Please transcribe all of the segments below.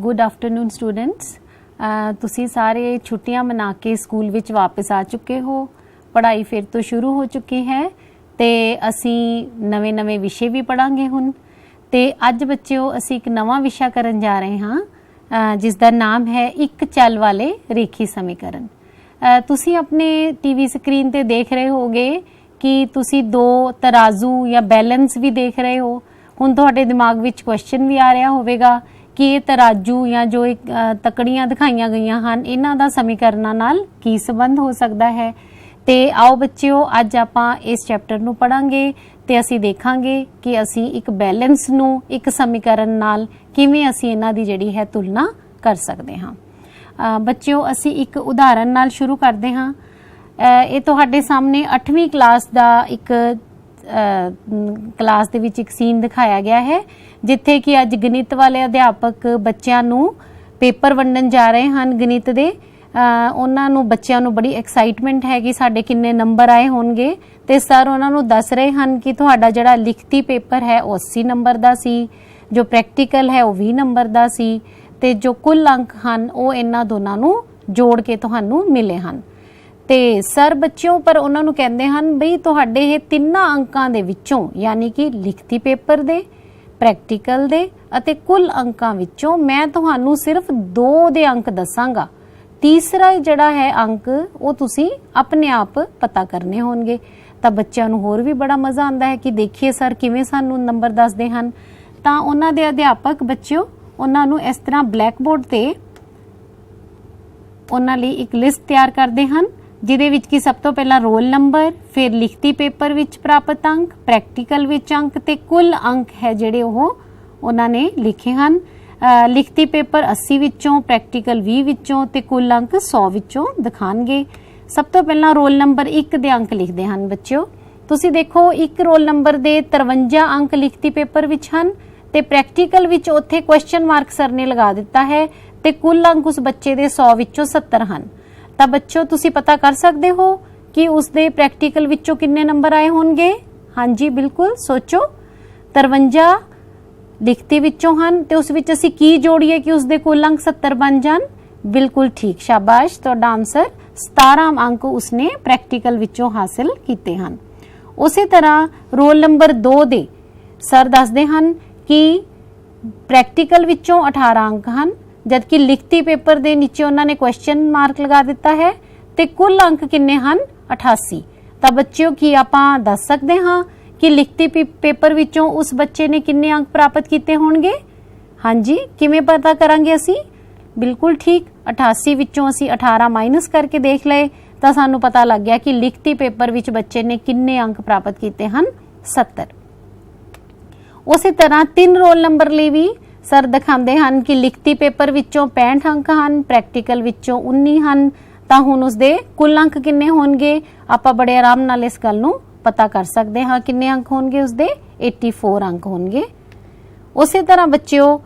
Good afternoon students. तुसी सारे छुट्टियां मना के स्कूल विच वापस आ चुके हो। पढ़ाई फिर तो शुरू हो चुकी है ते असी नवे नवे विषय भी पढ़ांगे हुण। ते अज बच्चों असी एक नवा विषय करन जा रहे हाँ जिसका नाम है एक चल वाले रेखी समीकरण। तुसी अपने टीवी स्क्रीन ते देख रहे होगे कि तुसी दो तराजू या बैलेंस भी देख रहे हो। हुण तुहाडे दिमाग विच क्वेश्चन भी आ रहा होवेगा कि ये तराजू या जो एक तकड़ियां दिखाईयां गईयां हन इन्हां दा समीकरणां नाल की संबंध हो सकता है। ते आओ बच्चों अज आपां इस चैप्टर नूं पढ़ांगे ते असी देखांगे कि असी एक बैलेंस नूं एक समीकरण नाल किवें असी इन्हां दी जिहड़ी है तुलना कर सकते हां। बच्चों असी एक उदाहरण नाल शुरू करते हां। ये तुहाडे सामने 8वीं क्लास दा एक क्लास दे विच एक सीन दिखाया गया है जिथे कि अज गणित वाले अध्यापक बच्चों नूं पेपर वंडन जा रहे हैं गणित दे। उन्हां नूं बच्चों नूं बड़ी एक्साइटमेंट है कि साडे किन्ने नंबर आए होणगे ते सर उन्हां नूं दस रहे हैं कि तुहाडा जिहड़ा लिखती पेपर है वो 80 नंबर दा सी, जो प्रैक्टिकल है वो 20 नंबर दा सी ते जो कुल अंक हन वो इन्हां दोनां नूं जोड़ के तुहानूं मिले हन। ते सर बच्चों पर उन्हां नूं कहंदे हन बई तुहाडे ये तिन्नां अंकां दे विचों यानी कि लिखती पेपर दे, प्रैक्टिकल दे अते कुल अंकां विचों मैं तुहानूं सिर्फ 2 दे अंक दसांगा। तीसरा जिहड़ा है अंक वो तुसी अपने आप पता करने होणगे। तां बच्चों नूं होर भी बड़ा मज़ा आंदा है कि देखिए सर किवें सानूं नंबर दसदे हन। तां उन्हां दे अध्यापक बच्चों उन्हां नूं इस तरह ब्लैक बोर्ड ते उन्हां लई एक लिस्ट तैयार करदे हन जिहदे विच कि सब तो पहला रोल नंबर, फिर लिखती पेपर विच प्राप्त अंक, प्रैक्टिकल विच अंक ते कुल अंक है जिहड़े उन्हां ने लिखे हन। लिखती पेपर 80 विचों, प्रैक्टिकल 20 विचों ते कुल अंक 100 विचों दिखाणगे। सब तो पहला रोल नंबर 1 दे अंक लिखदे हन बच्चों। तुसी देखो एक रोल नंबर दे 53 अंक लिखती पेपर विच हन ते प्रैक्टिकल विच उत्थे क्वेश्चन मार्क सर ने लगा दिता है ते कुल अंक उस बच्चे दे 100 विचों 70 हन। तां बच्चों तुसी पता कर सकते हो कि उसदे प्रैक्टिकल विचों किन्ने नंबर आए होणगे। हाँ जी बिल्कुल सोचो, 53 लिखती विचों हन ते उस विच असीं की जोड़िए कि उसदे कुल अंक 70 बन जाण। बिल्कुल ठीक, शाबाश, तुहाडा आंसर 17 अंक उसने प्रैक्टिकल विचों हासिल कीते हन। उसी तरह रोल नंबर 2 दे सर दसदे हन कि प्रैक्टिकल विचों 18 अंक हन जबकि लिखती पेपर दे नीचे उन्होंने क्वेश्चन मार्क लगा दिता है ते कुल अंक किन्ने हन 88। तां बच्चों की आपां दस सकते हाँ कि लिखती पेपर विचों उस बच्चे ने किन्ने अंक प्राप्त किए होणगे। हाँ जी किवें पता करांगे असी? बिल्कुल ठीक, 88 विचों असी 18 माइनस करके देख लए तां सानूं पता लग गया कि लिखती पेपर विच बच्चे ने किन्ने अंक प्राप्त किए हन 70। उसी तरह 3 रोल नंबर लिए भी सर दिखाते हैं कि लिखती पेपर विचों 65 अंक हैं, प्रैक्टिकल विचों 19 हैं। तां हुण उसदे कुल अंक किन्ने होणगे आपां बड़े आराम नाल इस गल नूं पता कर सकते हाँ किन्ने अंक होणगे उसदे 84 अंक होणगे। उसी तरह बच्चों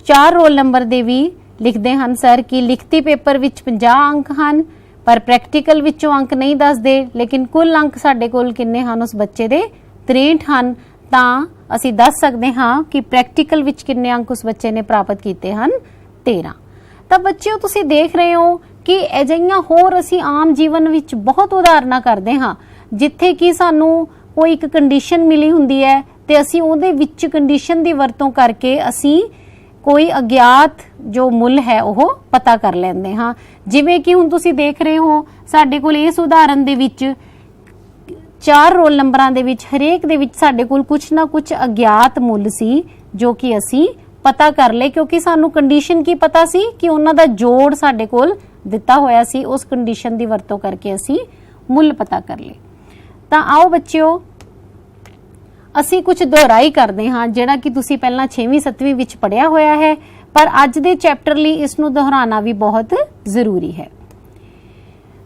4 रोल नंबर दे भी लिखते हैं सर कि लिखती पेपर विच 50 अंक हैं पर प्रैक्टिकल विचों अंक नहीं दसदे लेकिन कुल अंक साडे कोल किन्ने हैं उस बच्चे दे 63 हैं। तां असी दस सकते हाँ कि प्रैक्टिकल विच किन्ने अंक उस बच्चे ने प्राप्त किए हैं 13। तां बच्चों तुसी देख रहे हो कि अजिहियां होर असी आम जीवन विच बहुत उदाहरणा करते हाँ जिथे कि सानू कोई एक कंडीशन मिली हुंदी है ते असी उहदे विच कंडीशन दी वरतों करके असी कोई अज्ञात जो मुल है वह पता कर लेंदे हाँ। जिवें कि हुण तुसी देख रहे हो साडे कोल इस उदाहरण दे विच 4 रोल नंबरां दे विच हरेक दे विच साडे कोल कुछ ना कुछ अज्ञात मुल सी जो कि असी पता कर ले क्योंकि सानू कंडीशन की पता सी कि उन्हां दा जोड़ साडे कोल दिता होया सी। उस कंडीशन दी वरतों करके असी मुल पता कर ले। तां आओ बच्चों असी कुछ दोहराई करदे हां जिहड़ा कि तुसी पहलां 6वीं 7वीं विच पढ़िया होया है पर अज दे चैप्टर लई इस नूं दोहराना भी बहुत जरूरी है।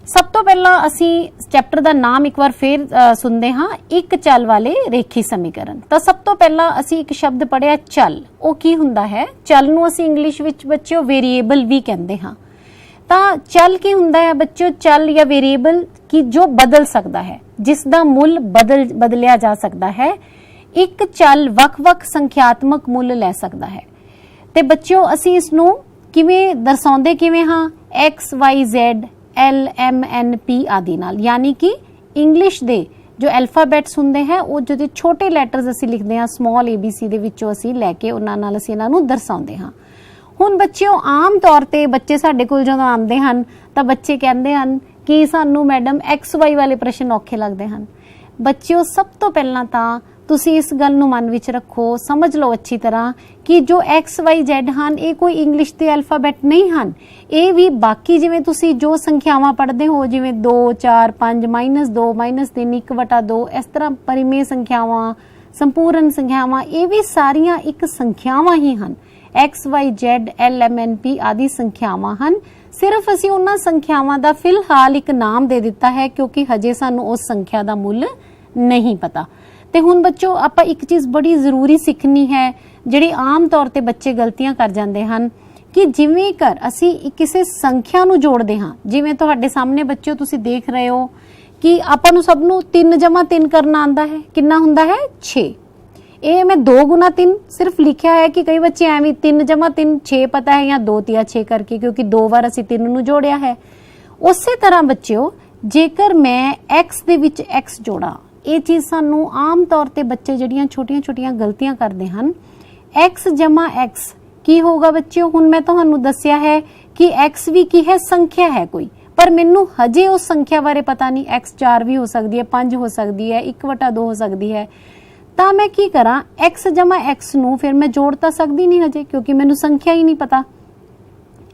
सब तो पहला असी चैप्टर का नाम एक बार फिर सुनते हाँ एक चल वाले रेखी समीकरण। तो सब तो पहला असी एक शब्द पढ़िया चल। वो की हुंदा है? चल नूं असी इंग्लिश विच बच्चों वेरीएबल भी कहते हाँ। तो चल की हुंदा है बच्चों? चल या वेरीएबल की जो बदल सकता है, जिसका मुल बदलिया जा सकता है। एक चल वख-वख संख्यात्मक मुल लै सकता है। ते बच्चों असी इसनूं ਕਿਵੇਂ ਦਰਸਾਉਂਦੇ ਕਿਵੇਂ ਹਾਂ x y z l m n p ਆਦि ਨਾਲ, यानी कि इंग्लिश ਦੇ जो अल्फाबेट्स ਹੁੰਦੇ ਹੈ ਉਹ ਜਿਹੜੇ ਛੋਟੇ ਲੈਟਰਸ ਅਸੀਂ ਲਿਖਦੇ ਹਾਂ ਸਮਾਲ ABC ਦੇ ਵਿੱਚੋਂ ਅਸੀਂ ਲੈ ਕੇ ਉਹਨਾਂ ਨਾਲ ਅਸੀਂ ਇਹਨਾਂ ਨੂੰ ਦਰਸਾਉਂਦੇ ਹਾਂ। ਹੁਣ ਬੱਚਿਓ ਆਮ ਤੌਰ ਤੇ ਬੱਚੇ ਸਾਡੇ ਕੋਲ ਜਦੋਂ ਆਉਂਦੇ ਹਨ ਤਾਂ ਬੱਚੇ ਕਹਿੰਦੇ ਹਨ ਕਿ ਸਾਨੂੰ ਮੈਡਮ XY ਵਾਲੇ ਪ੍ਰਸ਼ਨ ਔਖੇ ਲੱਗਦੇ ਹਨ। ਬੱਚਿਓ ਸਭ ਤੋਂ ਪਹਿਲਾਂ ਤਾਂ ਤੁਸੀਂ ਇਸ ਗੱਲ ਨੂੰ ਮਨ ਵਿੱਚ ਰੱਖੋ, ਸਮਝ ਲਓ ਅੱਛੀ ਤਰ੍ਹਾਂ ਕਿ ਜੋ XYZ ਹਨ ਇਹ ਕੋਈ ਇੰਗਲਿਸ਼ ਦੇ ਅਲਫਾਬੈਟ ਨਹੀਂ ਹਨ। ਇਹ ਵੀ ਬਾਕੀ ਜਿਵੇਂ ਤੁਸੀਂ ਜੋ ਸੰਖਿਆਵਾਂ ਪੜ੍ਹਦੇ ਹੋ ਜਿਵੇਂ 2 4 5 -2 -3 1/2 ਇਸ ਤਰ੍ਹਾਂ ਪਰਿਮੇਯ ਸੰਖਿਆਵਾਂ, ਸੰਪੂਰਨ ਸੰਖਿਆਵਾਂ, ਇਹ ਵੀ ਸਾਰੀਆਂ ਇੱਕ ਸੰਖਿਆਵਾਂ ਹੀ ਹਨ। XYZ L M N P ਆਦਿ ਸੰਖਿਆਵਾਂ ਹਨ। ਸਿਰਫ ਅਸੀਂ ਉਹਨਾਂ ਸੰਖਿਆਵਾਂ ਦਾ ਫਿਲਹਾਲ ਇੱਕ ਨਾਮ ਦੇ ਦਿੱਤਾ ਹੈ ਕਿਉਂਕਿ ਹਜੇ ਸਾਨੂੰ ਉਸ ਸੰਖਿਆ ਦਾ ਮੁੱਲ ਨਹੀਂ ਪਤਾ। ਤੇ ਹੁਣ ਬੱਚੋ ਆਪਾਂ ਇੱਕ ਚੀਜ਼ ਬੜੀ ਜ਼ਰੂਰੀ ਸਿੱਖਣੀ ਹੈ ਜਿਹੜੀ ਆਮ ਤੌਰ ਤੇ ਬੱਚੇ ਗਲਤੀਆਂ ਕਰ ਜਾਂਦੇ ਹਨ ਕਿ ਜਿਵੇਂ ਕਰ ਅਸੀਂ ਕਿਸੇ ਸੰਖਿਆ ਨੂੰ ਜੋੜਦੇ ਹਾਂ, ਜਿਵੇਂ ਤੁਹਾਡੇ ਸਾਹਮਣੇ ਬੱਚਿਓ ਤੁਸੀਂ ਦੇਖ ਰਹੇ ਹੋ ਕਿ ਆਪਾਂ ਨੂੰ ਸਭ ਨੂੰ 3 + 3 ਕਰਨਾ ਆਂਦਾ ਹੈ। ਕਿੰਨਾ ਹੁੰਦਾ ਹੈ 6। ਇਹ ਮੈਂ 2 × 3 ਸਿਰਫ ਲਿਖਿਆ ਹੈ ਕਿ ਕਈ ਬੱਚੇ ਐਵੇਂ 3 + 3 6 ਪਤਾ ਹੈ ਜਾਂ 2 × 6 ਕਰਕੇ, ਕਿਉਂਕਿ 2 ਵਾਰ ਅਸੀਂ 3 ਨੂੰ ਜੋੜਿਆ ਹੈ। ਉਸੇ ਤਰ੍ਹਾਂ ਬੱਚਿਓ ਜੇਕਰ ਮੈਂ x ਦੇ ਵਿੱਚ x ਜੋੜਾਂ, ਇਹ ਚੀਜ਼ ਸਾਨੂੰ ਆਮ ਤੌਰ ਤੇ ਬੱਚੇ ਜਿਹੜੀਆਂ ਛੋਟੀਆਂ-ਛੋਟੀਆਂ ਗਲਤੀਆਂ ਕਰਦੇ ਹਨ। x + x ਕੀ ਹੋਊਗਾ ਬੱਚਿਓ? ਹੁਣ ਮੈਂ ਤੁਹਾਨੂੰ ਦੱਸਿਆ ਹੈ ਕਿ x ਵੀ ਕੀ ਹੈ ਸੰਖਿਆ ਹੈ ਕੋਈ, ਪਰ ਮੈਨੂੰ ਹਜੇ ਉਸ ਸੰਖਿਆ ਬਾਰੇ ਪਤਾ ਨਹੀਂ। x 4 ਵੀ ਹੋ ਸਕਦੀ ਹੈ, 5 ਹੋ ਸਕਦੀ ਹੈ, 1/2 ਹੋ ਸਕਦੀ ਹੈ। ਤਾਂ ਮੈਂ ਕੀ ਕਰਾਂ x + x ਨੂੰ ਫਿਰ ਮੈਂ ਜੋੜ ਤਾਂ ਸਕਦੀ ਨਹੀਂ ਹਜੇ ਕਿਉਂਕਿ ਮੈਨੂੰ ਸੰਖਿਆ ਹੀ ਨਹੀਂ ਪਤਾ।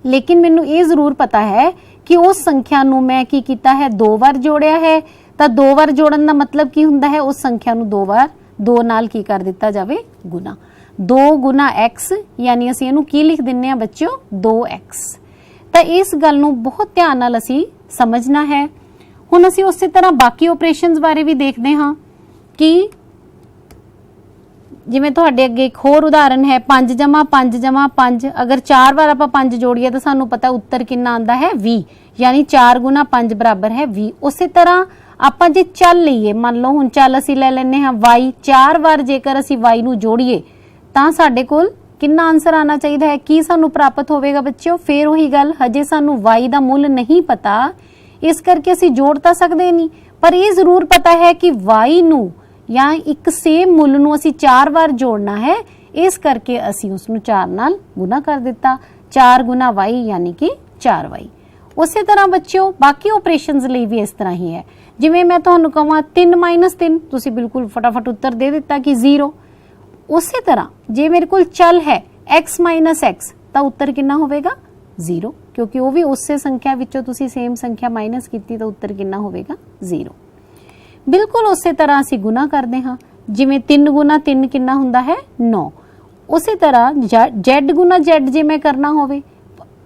ਲੇਕਿਨ ਮੈਨੂੰ ਇਹ ਜ਼ਰੂਰ ਪਤਾ ਹੈ ਕਿ ਉਸ ਸੰਖਿਆ ਨੂੰ ਮੈਂ ਕੀ ਕੀਤਾ ਹੈ 2 ਵਾਰ ਜੋੜਿਆ ਹੈ। ਤਾਂ 2 ਵਾਰ ਜੋੜਨ ਦਾ ਮਤਲਬ ਕੀ ਹੁੰਦਾ ਹੈ ਉਸ ਸੰਖਿਆ ਨੂੰ 2 ਵਾਰ 2 ਨਾਲ ਕੀ ਕਰ ਦਿੱਤਾ ਜਾਵੇ ਗੁਣਾ। 2 × x ਯਾਨੀ ਅਸੀਂ ਇਹਨੂੰ ਕੀ ਲਿਖ ਦਿੰਨੇ ਆ ਬੱਚਿਓ 2x। ਤਾਂ ਇਸ ਗੱਲ ਨੂੰ ਬਹੁਤ ਧਿਆਨ ਨਾਲ ਅਸੀਂ ਸਮਝਣਾ ਹੈ। ਹੁਣ ਅਸੀਂ ਉਸੇ ਤਰ੍ਹਾਂ ਬਾਕੀ ਆਪਰੇਸ਼ਨਸ ਬਾਰੇ ਵੀ ਦੇਖਦੇ ਹਾਂ ਕਿ ਜਿਵੇਂ ਤੁਹਾਡੇ ਅੱਗੇ ਇੱਕ ਹੋਰ ਉਦਾਹਰਨ ਹੈ 5 + 5 + 5। ਅਗਰ 4 ਵਾਰ ਆਪਾਂ 5 ਜੋੜੀਏ ਤਾਂ ਸਾਨੂੰ ਪਤਾ ਉੱਤਰ ਕਿੰਨਾ ਆਂਦਾ ਹੈ 20, ਯਾਨੀ 4 × 5 = 20। ਉਸੇ ਤਰ੍ਹਾਂ ਆਪਾਂ ਜੇ ਚੱਲ ਲਈਏ, ਮੰਨ ਲਓ ਹੁਣ ਚੱਲ ਅਸੀਂ ਲੈ ਲੈਨੇ ਹਾਂ y। 4 ਵਾਰ ਜੇਕਰ ਅਸੀਂ y ਨੂੰ ਜੋੜੀਏ ਤਾਂ ਸਾਡੇ ਕੋਲ ਕਿੰਨਾ ਆਨਸਰ ਆਣਾ ਚਾਹੀਦਾ ਹੈ, ਕੀ ਸਾਨੂੰ ਪ੍ਰਾਪਤ ਹੋਵੇਗਾ ਬੱਚਿਓ? ਫੇਰ ਉਹੀ ਗੱਲ, ਹਜੇ ਸਾਨੂੰ y ਦਾ ਮੁੱਲ ਨਹੀਂ ਪਤਾ, ਇਸ ਕਰਕੇ ਅਸੀਂ ਜੋੜ ਤਾਂ ਸਕਦੇ ਨਹੀਂ, ਪਰ ਇਹ ਜ਼ਰੂਰ ਪਤਾ ਹੈ ਕਿ y ਨੂੰ ਜਾਂ ਇੱਕ ਸੇਮ ਮੁੱਲ ਨੂੰ ਅਸੀਂ 4 ਵਾਰ ਜੋੜਨਾ ਹੈ। ਇਸ ਕਰਕੇ ਅਸੀਂ ਉਸ ਨੂੰ 4 ਨਾਲ ਗੁਣਾ ਕਰ ਦਿੱਤਾ। 4 × y ਯਾਨੀ ਕਿ 4y। ਉਸੇ ਤਰ੍ਹਾਂ ਬੱਚਿਓ ਬਾਕੀ ਆਪਰੇਸ਼ਨਸ ਲਈ ਵੀ ਇਸ ਤਰ੍ਹਾਂ ਹੀ ਹੈ। ਜਿਵੇਂ ਮੈਂ ਤੁਹਾਨੂੰ ਕਹਾਂ 3 - 3, ਤੁਸੀਂ ਬਿਲਕੁਲ ਫਟਾਫਟ ਉੱਤਰ ਦੇ ਦਿੱਤਾ ਕਿ 0। ਉਸੇ ਤਰ੍ਹਾਂ ਜੇ ਮੇਰੇ ਕੋਲ ਚੱਲ ਹੈ x - x ਤਾਂ ਉੱਤਰ ਕਿੰਨਾ ਹੋਵੇਗਾ 0, ਕਿਉਂਕਿ ਉਹ ਵੀ ਉਸੇ ਸੰਖਿਆ ਵਿੱਚੋਂ ਤੁਸੀਂ ਸੇਮ ਸੰਖਿਆ ਮਾਈਨਸ ਕੀਤੀ ਤਾਂ ਉੱਤਰ ਕਿੰਨਾ ਹੋਵੇਗਾ 0। ਬਿਲਕੁਲ ਉਸੇ ਤਰ੍ਹਾਂ ਅਸੀਂ ਗੁਣਾ ਕਰਦੇ ਹਾਂ। ਜਿਵੇਂ 3 × 3 ਕਿੰਨਾ ਹੁੰਦਾ ਹੈ 9। ਉਸੇ ਤਰ੍ਹਾਂ z × z ਜੇ ਮੈਂ ਕਰਨਾ ਹੋਵੇ,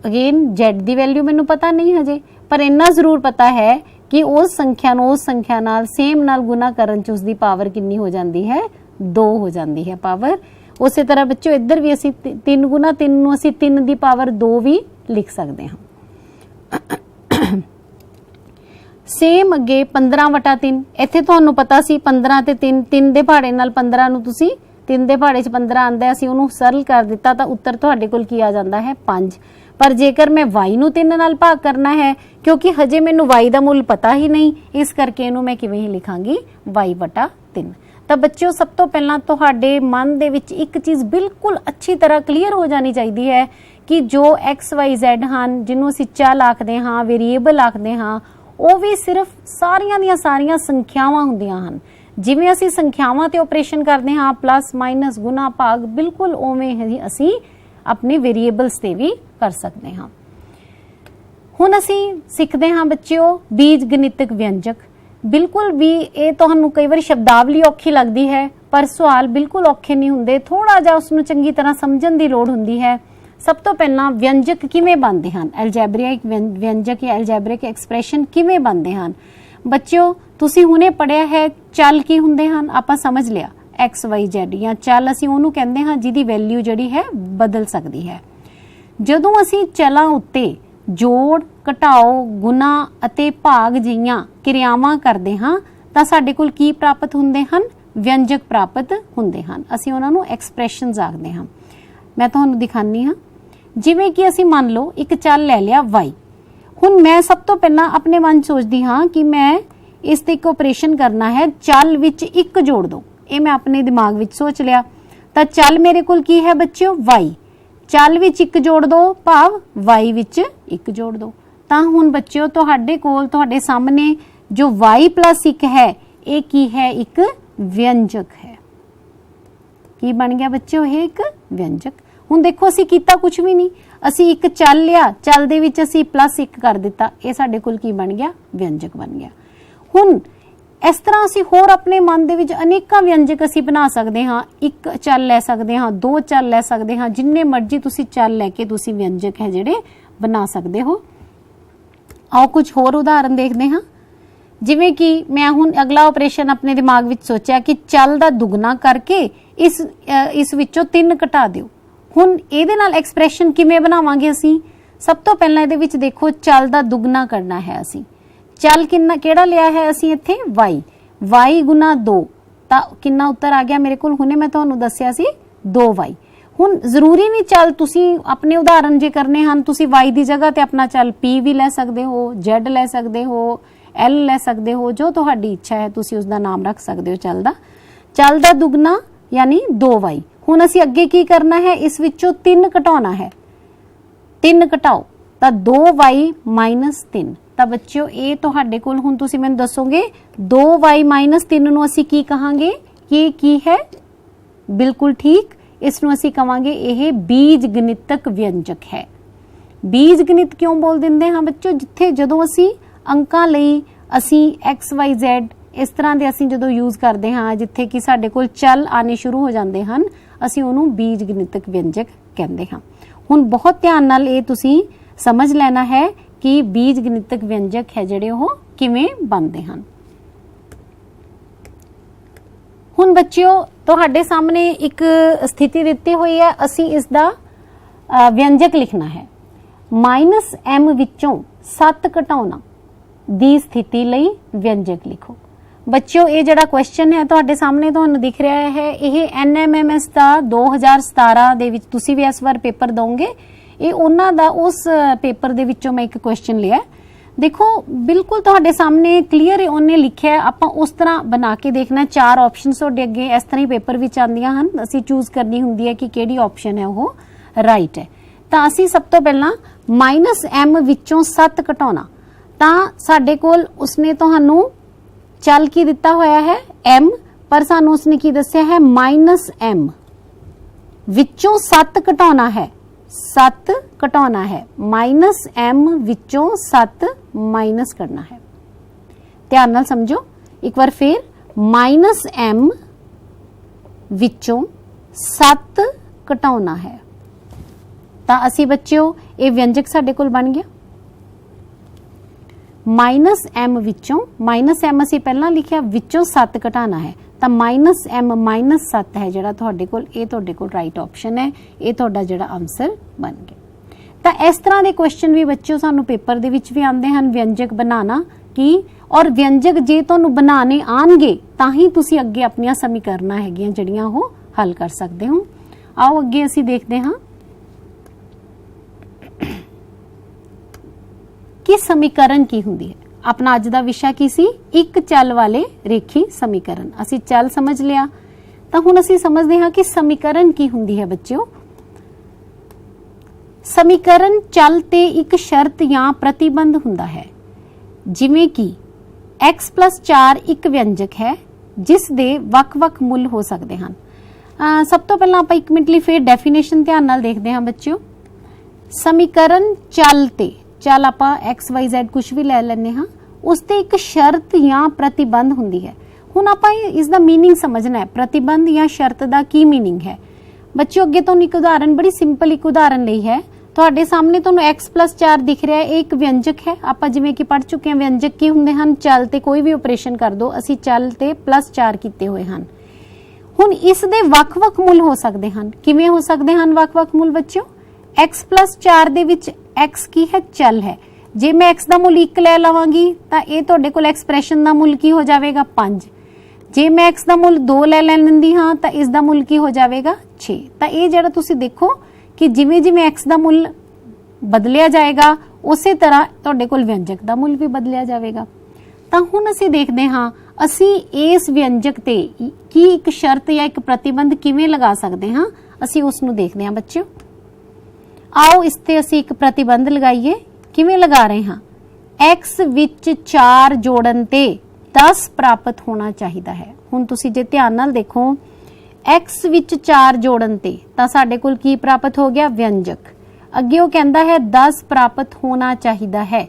ਅਗੇਨ z ਦੀ ਵੈਲਿਊ ਮੈਨੂੰ ਪਤਾ ਨਹੀਂ ਹਜੇ, ਪਰ ਇੰਨਾ ਜ਼ਰੂਰ ਪਤਾ ਹੈ ਕਿ ਉਸ ਸੰਖਿਆ ਨੂੰ ਉਸ ਸੰਖਿਆ ਨਾਲ ਸੇਮ ਨਾਲ ਗੁਣਾ ਕਰਨ ਚ ਉਸ ਦੀ ਪਾਵਰ ਕਿੰਨੀ ਹੋ ਜਾਂਦੀ ਹੈ 2 ਹੋ ਜਾਂਦੀ ਹੈ ਪਾਵਰ। ਉਸੇ ਤਰ੍ਹਾਂ ਬੱਚੋ ਇੱਧਰ ਵੀ ਅਸੀਂ 3 × 3 ਨੂੰ ਅਸੀਂ 3 ਦੀ ਪਾਵਰ 2 ਵੀ ਲਿਖ ਸਕਦੇ ਹਾਂ। ਸੇਮ ਅੱਗੇ 15/3, ਇੱਥੇ ਤੁਹਾਨੂੰ ਪਤਾ ਸੀ 15 ਤੇ 3 ਦੇ ਪਹਾੜੇ ਨਾਲ 15 ਨੂੰ ਤੁਸੀਂ 3 ਦੇ ਪਹਾੜੇ 'ਚ 15 ਆਂਦਾ, ਅਸੀਂ ਉਹਨੂੰ ਸਰਲ ਕਰ ਦਿੱਤਾ ਤਾਂ ਉੱਤਰ ਤੁਹਾਡੇ ਕੋਲ ਕੀ ਆ ਜਾਂਦਾ ਹੈ 5। ਪਰ ਜੇਕਰ ਮੈਂ y ਨੂੰ 3 ਨਾਲ ਭਾਗ ਕਰਨਾ ਹੈ, ਕਿਉਂਕਿ ਹਜੇ ਮੈਨੂੰ y ਦਾ ਮੁੱਲ ਪਤਾ ਹੀ ਨਹੀਂ, ਇਸ ਕਰਕੇ ਇਹਨੂੰ ਮੈਂ ਕਿਵੇਂ ਹੀ ਲਿਖਾਂਗੀ y/3। ਤਾਂ ਬੱਚਿਓ ਸਭ ਤੋਂ ਪਹਿਲਾਂ ਤੁਹਾਡੇ ਮਨ ਦੇ ਵਿੱਚ ਇੱਕ ਚੀਜ਼ ਬਿਲਕੁਲ ਅੱਛੀ ਤਰ੍ਹਾਂ ਕਲੀਅਰ ਹੋ ਜਾਣੀ ਚਾਹੀਦੀ ਹੈ ਕਿ ਜੋ XYZ ਹਨ, ਜਿਹਨੂੰ ਅਸੀਂ ਚਲ ਆਖਦੇ ਹਾਂ, ਵੇਰੀਏਬਲ ਆਖਦੇ ਹਾਂ, ਉਹ ਵੀ ਸਿਰਫ ਸਾਰੀਆਂ ਦੀਆਂ ਸਾਰੀਆਂ ਸੰਖਿਆਵਾਂ ਹੁੰਦੀਆਂ ਹਨ। ਜਿਵੇਂ ਅਸੀਂ ਸੰਖਿਆਵਾਂ ਤੇ ਆਪਰੇਸ਼ਨ ਕਰਦੇ ਹਾਂ ਪਲੱਸ ਮਾਈਨਸ ਗੁਣਾ ਭਾਗ, ਬਿਲਕੁਲ ਉਵੇਂ ਹੀ ਅਸੀਂ ਆਪਣੇ ਵੇਰੀਏਬਲਸ ਤੇ ਵੀ ਕਰ ਸਕਦੇ ਹਾਂ। ਹੁਣ ਅਸੀਂ ਸਿੱਖਦੇ ਹਾਂ ਬੱਚਿਓ ਬੀਜ ਗਣਿਤਕ ਵਿਅੰਜਕ। ਬਿਲਕੁਲ ਵੀ ਇਹ ਤੁਹਾਨੂੰ ਕਈ ਵਾਰ ਸ਼ਬਦਾਵਲੀ ਔਖੀ ਲੱਗਦੀ ਹੈ, ਪਰ ਸਵਾਲ ਬਿਲਕੁਲ ਔਖੇ ਨਹੀਂ ਹੁੰਦੇ, ਥੋੜਾ ਜਿਹਾ ਉਸ ਨੂੰ ਚੰਗੀ ਤਰ੍ਹਾਂ ਸਮਝਣ ਦੀ ਲੋੜ ਹੁੰਦੀ ਹੈ। ਸਭ ਤੋਂ ਪਹਿਲਾਂ ਵਿਅੰਜਕ ਕਿਵੇਂ ਬਣਦੇ ਹਨ, ਐਲਜੈਬਰਿਕ ਵਿਅੰਜਕ ਜਾਂ ਐਲਜੈਬਰਿਕ ਐਕਸਪ੍ਰੈਸ਼ਨ ਕਿਵੇਂ ਬਣਦੇ ਹਨ। ਬੱਚਿਓ ਤੁਸੀਂ ਹੁਣੇ ਪੜਿਆ ਹੈ ਚੱਲ ਕੀ ਹੁੰਦੇ ਹਨ, ਆਪਾਂ ਸਮਝ ਲਿਆ XYZ ਜਾਂ ਚੱਲ ਅਸੀਂ ਉਹਨੂੰ ਕਹਿੰਦੇ ਹਾਂ ਜਿਹਦੀ ਵੈਲਿਊ ਜਿਹੜੀ ਹੈ ਬਦਲ ਸਕਦੀ ਹੈ। ਜਦੋਂ ਅਸੀਂ ਚਲਾਂ ਉੱਤੇ ਜੋੜ, ਘਟਾਓ, ਗੁਣਾ ਅਤੇ ਭਾਗ ਜਿਹੀਆਂ ਕਿਰਿਆਵਾਂ ਕਰਦੇ ਹਾਂ ਤਾਂ ਸਾਡੇ ਕੋਲ ਕੀ ਪ੍ਰਾਪਤ ਹੁੰਦੇ ਹਨ, ਵਿਅੰਜਕ ਪ੍ਰਾਪਤ ਹੁੰਦੇ ਹਨ। ਅਸੀਂ ਉਹਨਾਂ ਨੂੰ ਐਕਸਪ੍ਰੈਸ਼ਨਸ ਆਖਦੇ ਹਾਂ। ਮੈਂ ਤੁਹਾਨੂੰ ਦਿਖਾਨੀ ਹਾਂ ਜਿਵੇਂ ਕਿ ਅਸੀਂ ਮੰਨ ਲਓ ਇੱਕ ਚੱਲ ਲੈ ਲਿਆ y। ਹੁਣ ਮੈਂ ਸਭ ਤੋਂ ਪਹਿਲਾਂ ਆਪਣੇ ਮਨ 'ਚ ਸੋਚਦੀ ਹਾਂ ਕਿ ਮੈਂ ਇਸ ਤੇ ਇੱਕ ਆਪਰੇਸ਼ਨ ਕਰਨਾ ਹੈ, ਚੱਲ ਵਿੱਚ 1 ਜੋੜ ਦੋ। ਇਹ ਮੈਂ ਆਪਣੇ ਦਿਮਾਗ ਵਿੱਚ ਸੋਚ ਲਿਆ। ਤਾਂ ਚੱਲ ਮੇਰੇ ਕੋਲ ਕੀ ਹੈ ਬੱਚਿਓ, y। ਚੱਲ ਵਿੱਚ 1 ਜੋੜ ਦੋ ਭਾਵ y ਵਿੱਚ 1 ਜੋੜ ਦੋ। ਤਾਂ ਹੁਣ ਬੱਚਿਓ ਤੁਹਾਡੇ ਕੋਲ ਤੁਹਾਡੇ ਸਾਹਮਣੇ ਜੋ y + 1 ਹੈ ਇਹ ਕੀ ਹੈ, ਇੱਕ ਵਿਅੰਜਕ ਹੈ। ਕੀ ਬਣ ਗਿਆ ਬੱਚਿਓ, ਇਹ ਇੱਕ ਵਿਅੰਜਕ। ਹੁਣ ਦੇਖੋ ਅਸੀਂ ਕੀਤਾ ਕੁਝ ਵੀ ਨਹੀਂ, ਅਸੀਂ ਇੱਕ ਚੱਲ ਲਿਆ, ਚੱਲ ਦੇ ਵਿੱਚ ਅਸੀਂ +1 ਕਰ ਦਿੱਤਾ, ਇਹ ਸਾਡੇ ਕੋਲ ਕੀ ਬਣ ਗਿਆ, ਵਿਅੰਜਕ ਬਣ ਗਿਆ। ਹੁਣ ਇਸ ਤਰ੍ਹਾਂ ਅਸੀਂ ਹੋਰ ਆਪਣੇ ਮਨ ਦੇ ਵਿੱਚ ਅਨੇਕਾਂ ਵਿਅੰਜਕ ਅਸੀਂ ਬਣਾ ਸਕਦੇ ਹਾਂ। ਇੱਕ ਚੱਲ ਲੈ ਸਕਦੇ ਹਾਂ, 2 ਚੱਲ ਲੈ ਸਕਦੇ ਹਾਂ, ਜਿੰਨੇ ਮਰਜ਼ੀ ਤੁਸੀਂ ਚੱਲ ਲੈ ਕੇ ਤੁਸੀਂ ਵਿਅੰਜਕ ਹੈ ਜਿਹੜੇ ਬਣਾ ਸਕਦੇ ਹੋ। ਆਓ ਕੁਝ ਹੋਰ ਉਦਾਹਰਨ ਦੇਖਦੇ ਹਾਂ। ਜਿਵੇਂ ਕਿ ਮੈਂ ਹੁਣ ਅਗਲਾ ਆਪਰੇਸ਼ਨ ਆਪਣੇ ਦਿਮਾਗ ਵਿੱਚ ਸੋਚਿਆ ਕਿ ਚੱਲ ਦਾ ਦੁੱਗਣਾ ਕਰਕੇ ਇਸ ਵਿੱਚੋਂ 3 ਘਟਾ ਦਿਓ। ਹੁਣ ਇਹਦੇ ਨਾਲ ਐਕਸਪ੍ਰੈਸ਼ਨ ਕਿਵੇਂ ਬਣਾਵਾਂਗੇ ਅਸੀਂ? ਸਭ ਤੋਂ ਪਹਿਲਾਂ ਇਹਦੇ ਵਿੱਚ ਦੇਖੋ ਚੱਲ ਦਾ ਦੁੱਗਣਾ ਕਰਨਾ ਹੈ ਅਸੀਂ। ਚੱਲ ਕਿਹੜਾ ਲਿਆ ਹੈ ਅਸੀਂ ਇੱਥੇ, y ਗੁਣਾ 2, ਤਾਂ ਕਿੰਨਾ ਉੱਤਰ ਆ ਗਿਆ ਮੇਰੇ ਕੋਲ, ਹੁਣੇ ਮੈਂ ਤੁਹਾਨੂੰ ਦੱਸਿਆ ਸੀ 2y। ਹੁਣ ਜ਼ਰੂਰੀ ਨਹੀਂ ਚੱਲ ਤੁਸੀਂ ਆਪਣੇ ਉਦਾਹਰਨ ਜੇ ਕਰਨੇ ਹਨ, ਤੁਸੀਂ y ਦੀ ਜਗ੍ਹਾ ਤੇ ਆਪਣਾ ਚੱਲ p ਵੀ ਲੈ ਸਕਦੇ ਹੋ, z ਲੈ ਸਕਦੇ ਹੋ, l ਲੈ ਸਕਦੇ ਹੋ, ਜੋ ਤੁਹਾਡੀ ਇੱਛਾ ਹੈ ਤੁਸੀਂ ਉਸ ਦਾ ਨਾਮ ਰੱਖ ਸਕਦੇ ਹੋ ਚੱਲ ਦਾ ਦੁੱਗਣਾ ਯਾਨੀ 2y। ਹੁਣ ਅਸੀਂ ਅੱਗੇ ਕੀ ਕਰਨਾ ਹੈ, ਇਸ ਵਿੱਚੋਂ 3 ਘਟਾਉਣਾ ਹੈ। 3 ਘਟਾਓ ਤਾਂ 2y - 3। ਤਾਂ ਬੱਚਿਓ ਇਹ ਤੁਹਾਡੇ ਕੋਲ ਹੁਣ ਤੁਸੀਂ ਮੈਨੂੰ ਦੱਸੋਗੇ 2y - 3 ਨੂੰ ਅਸੀਂ ਕੀ ਕਹਾਂਗੇ, ਕਿ ਕੀ ਹੈ? ਬਿਲਕੁਲ ਠੀਕ, ਇਸ ਨੂੰ ਅਸੀਂ ਕਹਾਂਗੇ ਇਹ ਬੀਜ ਗਣਿਤਕ ਵਿਅੰਜਕ ਹੈ। ਬੀਜ ਗਣਿਤ ਕਿਉਂ ਬੋਲ ਦਿੰਦੇ ਹਾਂ ਬੱਚਿਓ? ਜਿੱਥੇ ਜਦੋਂ ਅਸੀਂ ਅੰਕਾਂ ਲਈ ਅਸੀਂ x y z ਇਸ ਤਰ੍ਹਾਂ ਦੇ ਅਸੀਂ ਜਦੋਂ ਯੂਜ਼ ਕਰਦੇ ਹਾਂ, ਜਿੱਥੇ ਕਿ ਸਾਡੇ ਕੋਲ ਚੱਲ ਆਨੇ ਸ਼ੁਰੂ ਹੋ ਜਾਂਦੇ ਹਨ, ਅਸੀਂ ਉਹਨੂੰ ਬੀਜ ਗਣਿਤਕ ਵਿਅੰਜਕ ਕਹਿੰਦੇ ਹਾਂ। ਹੁਣ ਬਹੁਤ ਧਿਆਨ ਨਾਲ ਇਹ ਤੁਸੀਂ ਸਮਝ ਲੈਣਾ ਹੈ ਕਿ ਬੀਜ ਗਣਿਤਕ ਵਿਅੰਜਕ ਹੈ ਜਿਹੜੇ ਉਹ ਕਿਵੇਂ ਬਣਦੇ ਹਨ। ਹੁਣ ਬੱਚਿਓ ਤੁਹਾਡੇ ਸਾਹਮਣੇ ਇੱਕ ਸਥਿਤੀ ਦਿੱਤੀ ਹੋਈ ਹੈ, ਅਸੀਂ ਇਸ ਦਾ ਵਿਅੰਜਕ ਲਿਖਣਾ ਹੈ। -m ਵਿੱਚੋਂ 7 ਘਟਾਉਣਾ ਦੀ ਸਥਿਤੀ ਲਈ ਵਿਅੰਜਕ ਲਿਖੋ। ਬੱਚਿਓ ਇਹ ਜਿਹੜਾ ਕੁਐਸਚਨ ਹੈ ਤੁਹਾਡੇ ਸਾਹਮਣੇ ਤੁਹਾਨੂੰ ਦਿਖ ਰਿਹਾ ਹੈ, ਇਹ NMMS ਦਾ 2017 ਦੇ ਵਿੱਚ ਤੁਸੀਂ ਵੀ ਇਸ ਵਾਰ ਪੇਪਰ ਦੋਗੇ। ਇਹ ਉਹਨਾਂ ਦਾ ਉਸ ਪੇਪਰ ਦੇ ਵਿੱਚੋਂ ਮੈਂ ਇੱਕ ਕੁਐਸਚਨ ਲਿਆ। ਦੇਖੋ ਬਿਲਕੁਲ ਤੁਹਾਡੇ ਸਾਹਮਣੇ ਕਲੀਅਰ ਉਹਨੇ ਲਿਖਿਆ, ਆਪਾਂ ਉਸ ਤਰ੍ਹਾਂ ਬਣਾ ਕੇ ਦੇਖਣਾ। 4 ਆਪਸ਼ਨਸ ਤੁਹਾਡੇ ਅੱਗੇ ਇਸ ਤਰ੍ਹਾਂ ਹੀ ਪੇਪਰ ਵਿੱਚ ਆਉਂਦੀਆਂ ਹਨ, ਅਸੀਂ ਚੂਜ਼ ਕਰਨੀ ਹੁੰਦੀ ਹੈ ਕਿ ਕਿਹੜੀ ਆਪਸ਼ਨ ਹੈ ਉਹ ਰਾਈਟ ਹੈ। ਤਾਂ ਅਸੀਂ ਸਭ ਤੋਂ ਪਹਿਲਾਂ -m ਵਿੱਚੋਂ 7 ਘਟਾਉਣਾ, ਤਾਂ ਸਾਡੇ ਕੋਲ ਉਸਨੇ ਤੁਹਾਨੂੰ ਚੱਲ ਕੀ ਦਿੱਤਾ ਹੋਇਆ ਹੈ m, ਪਰ ਸਾਨੂੰ ਉਸਨੇ ਕੀ ਦੱਸਿਆ ਹੈ -m ਵਿੱਚੋਂ 7 ਘਟਾਉਣਾ ਹੈ। 7 ਘਟਾਉਣਾ ਹੈ, -m ਵਿੱਚੋਂ 7 ਮਾਈਨਸ ਕਰਨਾ ਹੈ। ਧਿਆਨ ਨਾਲ ਸਮਝੋ ਇੱਕ ਵਾਰ ਫਿਰ, -m ਵਿੱਚੋਂ 7 ਘਟਾਉਣਾ ਹੈ। ਤਾਂ ਅਸੀਂ ਬੱਚਿਓ ਇਹ ਵਿਅੰਜਕ ਸਾਡੇ ਕੋਲ ਬਣ ਗਿਆ। -m ਵਿੱਚੋਂ -m ਅਸੀਂ ਪਹਿਲਾਂ ਲਿਖਿਆ, ਵਿੱਚੋਂ 7 ਘਟਾਣਾ ਹੈ, ਤਾਂ -m - 7 ਹੈ ਜਿਹੜਾ ਤੁਹਾਡੇ ਕੋਲ, ਇਹ ਤੁਹਾਡੇ ਕੋਲ ਰਾਈਟ ਆਪਸ਼ਨ ਹੈ। ਇਹ ਤੁਹਾਡਾ ਜਿਹੜਾ ਆਨਸਰ ਬਣ ਗਿਆ। ਤਾਂ ਇਸ ਤਰ੍ਹਾਂ ਦੇ ਕੁਐਸਚਨ ਵੀ ਬੱਚਿਓ ਸਾਨੂੰ ਪੇਪਰ ਦੇ ਵਿੱਚ ਵੀ ਆਉਂਦੇ ਹਨ, ਵਿਅੰਜਕ ਬਣਾਉਣਾ ਕੀ, ਔਰ ਵਿਅੰਜਕ ਜੇ ਤੁਹਾਨੂੰ ਬਣਾਉਣੇ ਆਣਗੇ ਤਾਂ ਹੀ ਤੁਸੀਂ ਅੱਗੇ ਆਪਣੀਆਂ ਸਮੀਕਰਨਾਂ ਹੈਗੀਆਂ ਜਿਹੜੀਆਂ ਉਹ ਹੱਲ ਕਰ ਸਕਦੇ ਹੋ। ਆਓ ਅੱਗੇ ਅਸੀਂ ਦੇਖਦੇ ਹਾਂ ਕਿ ਸਮੀਕਰਨ ਕੀ ਹੁੰਦੀ ਹੈ। ਆਪਣਾ ਅੱਜ ਦਾ ਵਿਸ਼ਾ ਕੀ ਸੀ, ਇੱਕ ਚੱਲ ਵਾਲੇ ਰੇਖੀ ਸਮੀਕਰਨ। ਅਸੀਂ ਚੱਲ ਸਮਝ ਲਿਆ, ਤਾਂ ਹੁਣ ਅਸੀਂ ਸਮਝਦੇ ਹਾਂ ਕਿ ਸਮੀਕਰਨ ਕੀ ਹੁੰਦੀ ਹੈ ਬੱਚਿਓ। ਸਮੀਕਰਨ ਚੱਲ ਤੇ ਇੱਕ ਸ਼ਰਤ ਜਾਂ ਪ੍ਰਤੀਬੰਧ ਹੁੰਦਾ ਹੈ। ਜਿਵੇਂ ਕਿ x + 4 ਇੱਕ ਵਿਅੰਜਕ ਹੈ ਜਿਸ ਦੇ ਵੱਖ-ਵੱਖ ਮੁੱਲ ਹੋ ਸਕਦੇ ਹਨ। ਸਭ ਤੋਂ ਪਹਿਲਾਂ ਆਪਾਂ 1 ਮਿੰਟ ਲਈ ਫਿਰ ਡੈਫੀਨੇਸ਼ਨ ਧਿਆਨ ਨਾਲ ਦੇਖਦੇ ਹਾਂ ਬੱਚਿਓ। ਸਮੀਕਰਨ ਚੱਲ ਤੇ, ਚੱਲ ਆਪਾਂ x y z ਕੁਝ ਵੀ ਲੈ ਲੈਂਦੇ ਹਾਂ, ਉਸ ਤੇ ਇੱਕ ਸ਼ਰਤ ਜਾਂ ਪ੍ਰਤੀਬੰਧ ਹੁੰਦੀ ਹੈ। ਹੁਣ ਆਪਾਂ ਇਸ ਦਾ ਮੀਨਿੰਗ ਸਮਝਣਾ ਹੈ, ਪ੍ਰਤੀਬੰਧ ਜਾਂ ਸ਼ਰਤ ਦਾ ਕੀ ਮੀਨਿੰਗ ਹੈ। ਬੱਚਿਓ ਅੱਗੇ ਤੁਹਾਨੂੰ ਇੱਕ ਉਦਾਹਰਨ, ਬੜੀ ਸਿੰਪਲ ਇੱਕ ਉਦਾਹਰਨ ਲਈ ਹੈ। ਤੁਹਾਡੇ ਸਾਹਮਣੇ ਤੁਹਾਨੂੰ x + 4 ਦਿਖ ਰਿਹਾ ਹੈ, ਇਹ ਇੱਕ ਵਿਅੰਜਕ ਹੈ। ਆਪਾਂ ਜਿਵੇਂ ਕਿ ਪੜ੍ਹ ਚੁੱਕੇ ਹਾਂ ਵਿਅੰਜਕ ਕੀ ਹੁੰਦੇ ਹਨ, ਚੱਲ ਤੇ ਕੋਈ ਵੀ ਆਪਰੇਸ਼ਨ ਕਰ ਦੋ, ਅਸੀਂ ਚੱਲ ਤੇ +4 ਕੀਤੇ ਹੋਏ ਹਨ। ਹੁਣ ਇਸ ਦੇ ਵੱਖ-ਵੱਖ ਮੁੱਲ ਹੋ ਸਕਦੇ ਹਨ। ਕਿਵੇਂ ਹੋ ਸਕਦੇ ਹਨ ਵੱਖ-ਵੱਖ ਮੁੱਲ ਬੱਚਿਓ? x + 4 ਦੇ ਵਿੱਚ x ਕੀ ਹੈ, ਚੱਲ ਹੈ। ਜੇ ਮੈਂ x ਦਾ ਮੁੱਲ 1 ਲੈ ਲਵਾਂਗੀ ਤਾਂ ਇਹ ਤੁਹਾਡੇ ਕੋਲ ਐਕਸਪ੍ਰੈਸ਼ਨ ਦਾ ਮੁੱਲ ਕੀ ਹੋ ਜਾਵੇਗਾ, 5। ਜੇ ਮੈਂ x ਦਾ ਮੁੱਲ 2 ਲੈ ਲੈਂਦੀ ਹਾਂ ਤਾਂ ਇਸ ਦਾ ਮੁੱਲ ਕੀ ਹੋ ਜਾਵੇਗਾ, 6। ਤਾਂ ਇਹ ਜਿਹੜਾ ਤੁਸੀਂ ਦੇਖੋ कि जिवें जिवें x ਦਾ ਮੁੱਲ ਬਦਲਿਆ ਜਾਏਗਾ ਉਸੇ ਤਰ੍ਹਾਂ ਤੁਹਾਡੇ ਕੋਲ ਵਿਅੰਜਕ ਦਾ ਮੁੱਲ ਵੀ ਬਦਲਿਆ ਜਾਵੇਗਾ। ਤਾਂ ਹੁਣ ਅਸੀਂ ਦੇਖਦੇ ਹਾਂ ਅਸੀਂ ਇਸ ਵਿਅੰਜਕ ਤੇ ਕੀ ਇੱਕ ਸ਼ਰਤ ਜਾਂ ਇੱਕ ਪ੍ਰਤੀਬੰਧ ਕਿਵੇਂ ਲਗਾ ਸਕਦੇ ਹਾਂ, ਅਸੀਂ ਉਸ ਨੂੰ ਦੇਖਦੇ ਹਾਂ ਬੱਚਿਓ। आओ इस ते असी एक प्रतिबंध लगाइए। किवें लगा रहे हाँ, x विच 4 जोड़न ते 10 प्राप्त होना चाहिए है। हुण तुसी जे ध्यान नाल देखो x विच 4 जोड़न ते तां साडे कोल की प्राप्त हो गया, व्यंजक। अगे वो कहंदा है 10 प्राप्त होना चाहिए है।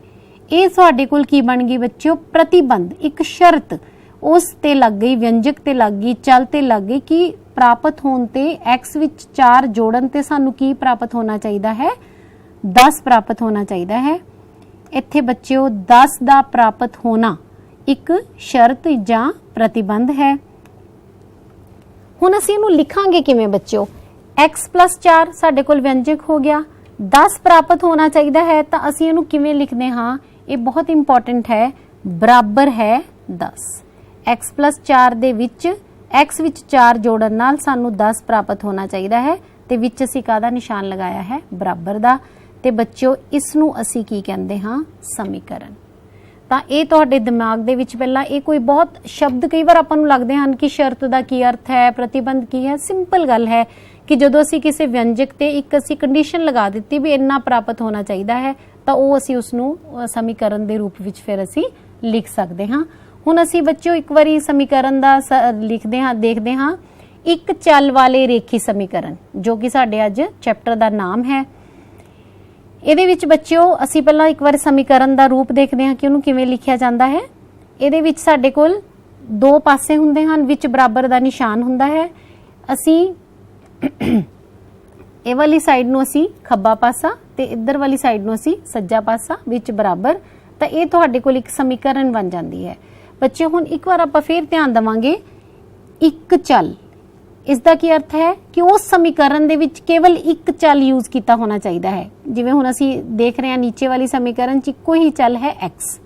ये साडे कोल की बन गई बच्चों, प्रतिबंध, एक शर्त उस ते लग गई, व्यंजक ते लग गई, चल ते लग गई कि प्राप्त होने ते x विच 4 जोड़न ते सानू की प्राप्त होना चाहिए है, 10 प्राप्त होना चाहिए है। इत्थे बच्चों 10 दा प्राप्त होना एक शर्त जां प्रतिबंध है। हुण असीं इहनूं लिखांगे किवें बच्चों, x + 4 साडे कोल व्यंजक हो गया, 10 प्राप्त होना चाहिए है, तां असीं इहनूं किवें लिखदे हां, ये बहुत इंपॉर्टेंट है, बराबर है 10। x + 4 दे विच x विच 4 जोड़न नाल सानू 10 प्राप्त होना चाहिए है, ते विच असीं काहदा निशान लगाया है, बराबर दा। ते बच्चों इसनूं असीं की कहंदे हां, समीकरण। तां ये तुहाडे दिमाग दे विच पहला ये कोई बहुत शब्द कई बार आपां नूं लगदे हन कि शर्त दा की अर्थ है, प्रतिबंध की है। सिंपल गल है कि जदों असीं किसी व्यंजक ते एक असीं कंडीशन लगा दित्ती भी इन्ना प्राप्त होना चाहिए है, तां ओह असीं उसनूं समीकरण दे रूप विच फिर असीं लिख सकदे हां। हुण असीं बच्चों एक बारी समीकरण दा लिखदे हां, देखदे हां, एक चल वाले रेखी समीकरण जो कि साडे अज चैप्टर दा नाम है। इहदे विच बच्चों असीं पहलां एक बार समीकरण दा रूप देखदे हां कि उहनूं किवें लिखिया जांदा है। इहदे विच साडे कोल 2 पासे हुंदे हन, विच बराबर दा निशान हुंदा है। असीं इह वाली साइड नूं असीं खब्बा पासा ते इधर वाली साइड नूं असीं सज्जा पासा, विच बराबर, तां इह तुहाडे कोल एक समीकरण बन जांदी है। बच्चे हुण एक बार आपां फिर ध्यान देवांगे, एक चल, इसका की अर्थ है कि उस समीकरण दे विच केवल एक चल यूज किया होना चाहिए है। जिवें हुण असीं देख रहे हैं नीचे वाली समीकरण च इक्को ही चल है x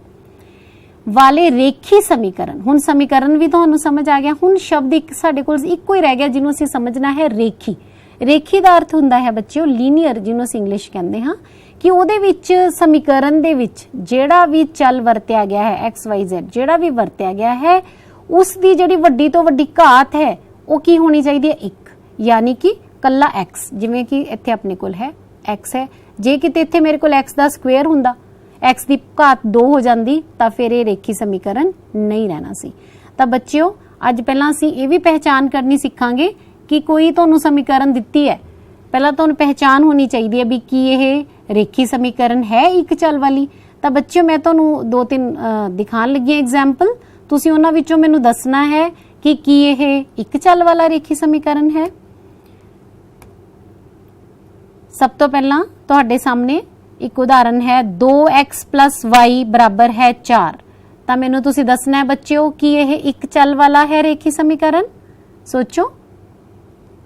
वाले रेखी समीकरण। हुण समीकरण भी तुहानूं समझ आ गया। हुण शब्द एक साडे कोल इक्को ही रह गया जिन्हों असीं समझना है, रेखी। रेखी का अर्थ हुंदा है बच्चों लीनियर, जिन्हों असीं इंग्लिश कहंदे हां, कि उहदे विच समीकरण दे विच जेड़ा भी चल वरत्या गया है x y z, जेड़ा भी वरत्या गया है उसकी जिहड़ी वड्डी तो वड्डी घात है वो की होनी चाहिए, 1, यानी कि कल्ला x। जिवें कि इत्थे अपने कोल है x है, जे किते इत्थे मेरे कोल x दा स्क्वेयर हुंदा, x दी घात 2 हो जांदी, तां फिर ये रेखी समीकरण नहीं रहना सी। तां बच्चिओ अज पहलां असीं ये भी पहचान करनी सिखांगे कि कोई तुहानूं समीकरण दित्ती है, पहला तुहानूं पहचान होनी चाहिए है भी कि यह रेखी समीकरण है एक चल वाली। तो बच्चों मैं तुहानूं 2-3 दिखाण लगी एग्जाम्पल, तुसीं उन्हां विचों मैनूं दसना है कि यह एक चल वाला रेखी समीकरण है। सब तो पहला तुहाडे सामने एक उदाहरण है, 2x + y बराबर है 4। तो मैनूं तुसीं दसना है बच्चों कि यह एक चल वाला है रेखी समीकरण। सोचो,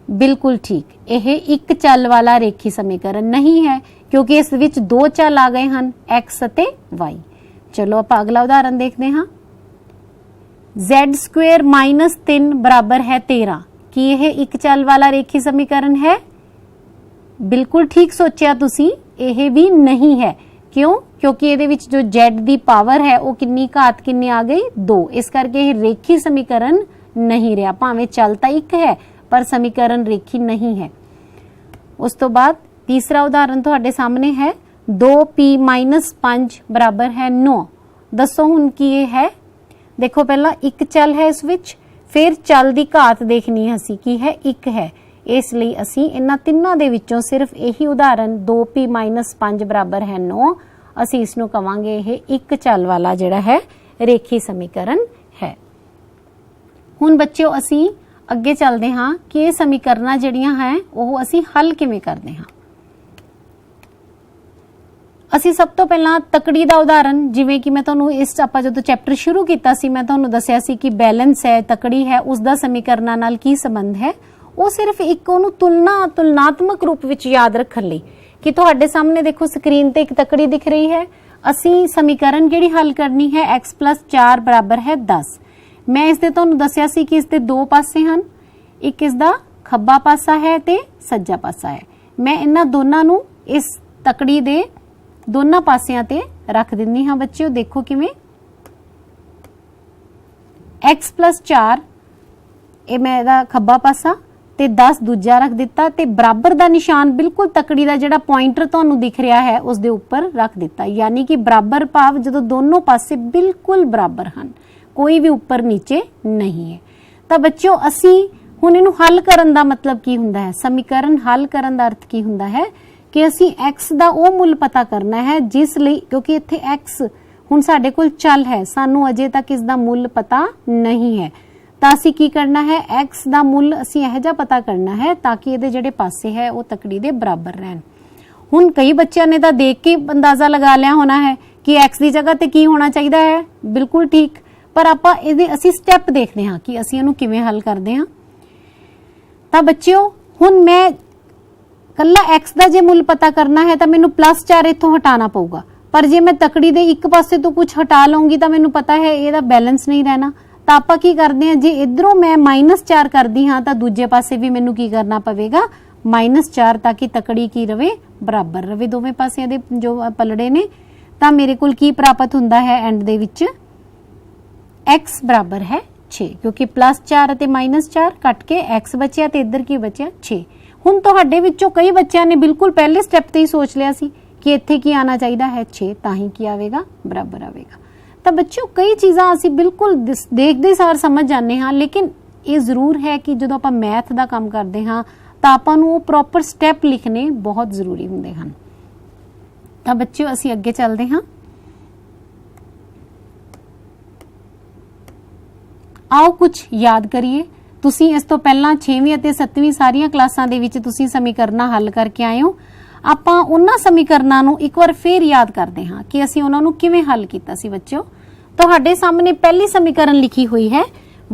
बिल्कुल ठीक, यह एक चल वाला रेखी समीकरण नहीं है क्योंकि इस विच 2 चल आ गए हैं, x ते y। चलो आप अगला उदाहरण देखते हैं, z² - 3 बराबर है 13। कि यह एक चल वाला रेखी समीकरण है? बिल्कुल ठीक सोचा तुसी, यह भी नहीं है। क्यों? क्योंकि ये विच जो z दी पावर है वो कितनी घात कितनी आ गई, 2। इस करके यह रेखी समीकरण नहीं रहा, भावें चल तो एक है पर समीकरण रेखी नहीं है। उस तो बाद तीसरा उदाहरण तुहाडे सामने है, 2p - 5 बराबर है 9। दसो हुण की ये है? देखो पहला एक चल है इस विच, फिर चल दी घात देखनी है असी की है, एक है। इसलिए असी इन्हां तिन्नां दे विचों सिर्फ यही उदाहरण 2p - 5 बराबर है 9, असी इसनूं कवांगे यह एक चल वाला जिहड़ा है रेखी समीकरण है। हुण बच्चों असी अगे चलते हाँ कि ये समीकरण जिहड़ियां हैं वह असी हल किवें करदे हां। असी सब तो पहला तकड़ी का उदाहरण, जिवें कि मैं तुहानूं इस आपां जदों चैप्टर शुरू कीता सी मैं तुहानूं दस्सिया सी कि बैलेंस है, तकड़ी है, उसका समीकरणों नाल की संबंध है। वो सिर्फ एक उहनूं तुलनात्मक रूप विच याद रखण लई कि तुहाडे सामने देखो स्क्रीन ते एक तकड़ी दिख रही है, असी समीकरण जिहड़ी हल करनी है x + 4 बराबर है 10। मैं इसदे तुहानूं दस्सिया सी कि इसदे 2 पासे हन, एक इसदा खब्बा पासा है ते सज्जा पासा है। मैं इन्हां दोनों नूं इस तकड़ी दे दोनों पासियां ते रख दिंदी हाँ बच्चों। देखो किवें x + 4 ये मैं इहदा खब्बा पासा ते 10 दूजा रख दिता ते बराबर दा निशान बिल्कुल तकड़ी दा जिहड़ा पॉइंटर तुहानूं दिख रहा है उस दे उपर रख दिता। यानी कि बराबर भाव जदों दोनों पासे बिल्कुल बराबर हन, कोई भी उपर नीचे नहीं है। तो बच्चों असी हुण इहनूं हल करन दा मतलब की हुंदा है, समीकरण हल करन दा अर्थ की हुंदा है कि असी x दा ओ मुल पता करना है जिस लई, क्योंकि इत्थे x हुण साडे कोल चल है, सानू अजे तक इसदा मुल पता नहीं है। तो असी की करना है, x दा मुल असी इहो जिहा पता करना है ताकि इहदे जिहड़े पासे है वो तकड़ी दे बराबर रहन। हुण कई बच्चों ने तो देख के अंदाजा लगा लिया होना है कि x की जगह ते की होना चाहिए है, बिल्कुल ठीक। पर आपां इहदे असी स्टैप देखदे हां कि असी इहनूं किवें हल करदे हां। तो बच्चों हुण मैं कल्ला x दा जे मुल पता करना है तो मैनूं +4 इत्थों हटाना पऊगा, पर जे मैं तकड़ी दे एक पासे तो कुछ हटा लूंगी तो मैनूं पता है इहदा बैलेंस नहीं रहना। तो आपां की करदे हां, जे इधरों मैं -4 करदी हां तो दूजे पासे भी मैनूं की करना पवेगा -4, ताकि तकड़ी की रवे बराबर रवे दोवें पासियां दे जो पलड़े ने। तो मेरे कोल की प्राप्त हुंदा है एंड दे विच x बराबर है 6, क्योंकि +4 ते -4 कट के x बचिया ते इधर की बचिया 6। हुण तुहाडे विचों कई बच्चों ने बिल्कुल पहले स्टैप ते ही सोच लिया सी कि इत्थे की आना चाहिए है 6, ताही की आवेगा बराबर आवेगा। तो बच्चों कई चीज़ां असीं बिल्कुल देखदे सार समझ जाने हाँ, लेकिन ये जरूर है कि जदों आपां मैथ दा काम करदे हाँ तो आपां नूं वो प्रॉपर स्टैप लिखने बहुत जरूरी हुंदे हन। तो बच्चों असीं अगे चलदे हाँ। आओ कुछ याद करिए। तुसीं इस तो पहला 6वीं ਅਤੇ 7वीं सारियां क्लासां दे विच तुसीं समीकरणां हल करके आए हो। आपां उन्हां समीकरणां नूं एक बार फिर याद करदे हां कि असीं उन्हां नूं किवें हल कीता सी। बच्चों तुहाडे सामने पहली समीकरण लिखी हुई है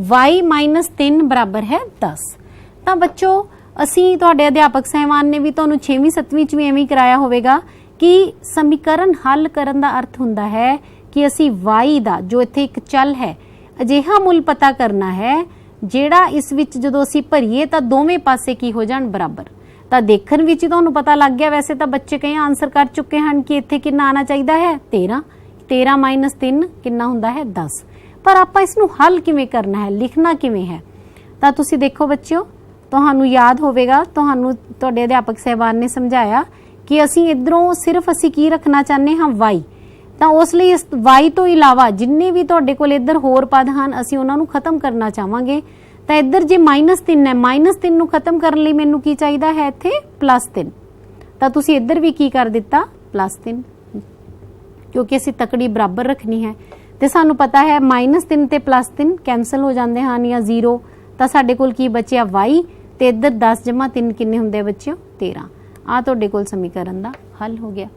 y - 3 बराबर है 10। तो बच्चों असीं तुहाडे अध्यापक साहिबान ने भी तुहानूं 6वीं 7वीं च भी एवें कराया होवेगा कि समीकरण हल करन दा अर्थ हुंदा है कि असीं y दा जो इत्थे एक चल है अजिहा मुल पता करना है ਜਿਹੜਾ इस विच जदों असीं भरीए तो दोवें पासे की हो जाण बराबर। तो देखण विच ही तुहानूं पता लग गया, वैसे तो बच्चे कई आंसर कर चुके हैं कि इत्थे कितना आना चाहिए है 13, 13 - 3 कितना हुंदा है 10। पर आपां इसनूं हल किवें करना है, लिखना किवें है। तो तुसीं देखो बच्चों, तुहानूं याद होवेगा, तुहानूं तुहाडे अध्यापक साहिबान ने समझाया कि असीं इधरों सिर्फ असीं की रखना चाहते हाँ y। तो उस लिए इस y तो इलावा जिन्ने भी तुहाडे कोल इधर होर पद हैं असीं उन्हां नूं खत्म करना चाहांगे। तो इधर जे -3 है, -3 नूं खत्म करने लई मैनूं की चाहिदा है इत्थे +3। तो तुसीं इधर भी की कर दिता +3, क्योंकि असीं तकड़ी बराबर रखनी है। तो सानूं पता है -3 ते +3 कैंसल हो जाते हैं या 0। तो साडे कोल की बचिया y ते इधर 10 + 3 किन्ने हुंदे बच्चों 13। आ तुहाडे कोल समीकरण दा हल हो गया।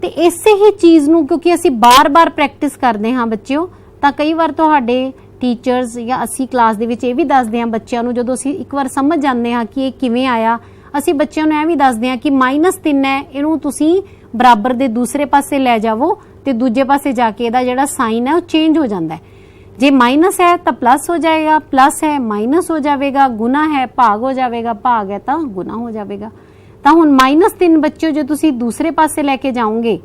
तो इसे ही चीज़ नूं क्योंकि असीं बार-बार प्रैक्टिस करते हाँ बच्चों, तो कई बार तुहाडे टीचर्स या असी क्लास दे विच ये भी दसदे हां बच्चों नूं, जदों असीं एक बार समझ जाते हाँ कि ये किवें आया, असीं बच्चों नूं ये भी दसदे हां कि -3 है, इहनूं तुसीं बराबर दे दूसरे पासे लै जावो ते दूजे पासे जाके इहदा जिहड़ा साइन है वो चेंज हो जाता है। जे माइनस है तो प्लस हो जाएगा, प्लस है माइनस हो जाएगा, गुना है भाग हो जाएगा, भाग है तो गुना हो जाएगा। तो हुण -3 बच्चों जो तुसीं दूसरे पासे लैके जाओगे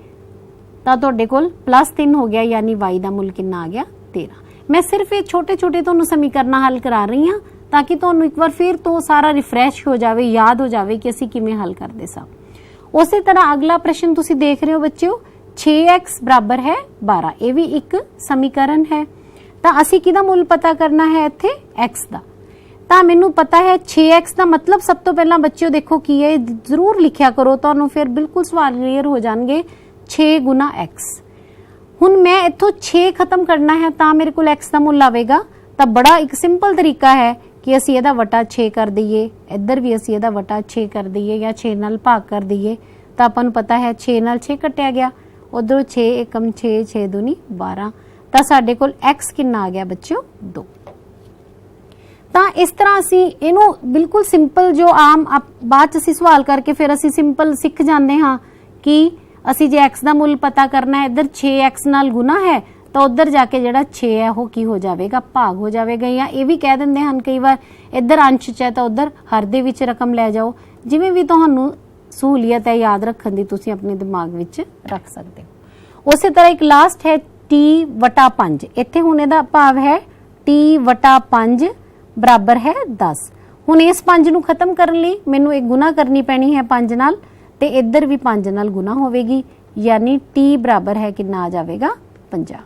तो तुहाडे कोल +3 हो गया, यानी y दा मुल कितना आ गया 13। मैं सिर्फ ये छोटे छोटे तुहानूं समीकरण हल करा रही हाँ ताकि तुहानूं एक बार फिर तो सारा रिफ्रैश हो जाए, याद हो जाए कि असीं किवें हल करदे सां। उसी तरह अगला प्रश्न तुसीं देख रहे हो बच्चों, 6x बराबर है 12। ये भी एक समीकरण है। तो असीं किहदा मुल पता करना है इत्थे x दा। तो मैनूं पता है 6x का मतलब सब तो पहला बच्चों देखो की है, जरूर लिखिया करो, तुहानूं फिर बिल्कुल सवाल क्लीयर हो जाएंगे। 6 × x। हुण मैं इत्थों 6 खत्म करना है तो मेरे को x का मुल आवेगा। तो बड़ा एक सिंपल तरीका है कि असीं इहदा वटा 6 कर दईए, इधर भी असीं इहदा वटा 6 कर दईए या 6 नाल भाग कर दईए। तो आपां नूं पता है 6 नाल 6 कटिया गया, उधरों 6 एकम 6, 6 दूनी 12। तो साडे कोल x कितना आ गया बच्चों 2। तो इस तरह असी इनू बिल्कुल सिंपल जो आम बाद च असी सवाल करके फिर असी सिंपल सीख जाते हाँ कि असी जे x का मुल पता करना है, इधर 6x नाल गुना है तो उधर जाके जिहड़ा 6 है वो की हो जाएगा भाग हो जाएगा। या ये भी कह देंगे हैं कई बार इधर अंश च है तो उधर हर दे विच रकम लै जाओ, जिवें भी तुहानूं सहूलियत है याद रखने की, तुसीं अपने दिमाग विच रख सकते हो। उस तरह एक लास्ट है t/5। इत्थे हुण इहदा भाव है t/5 बराबर है 10। हुण इस 5 नूं खत्म करने लई मैनूं एक गुना करनी पैनी है 5 नाल, ते इधर भी 5 नाल गुना होवेगी, यानी t बराबर है कितना आ जाएगा 50।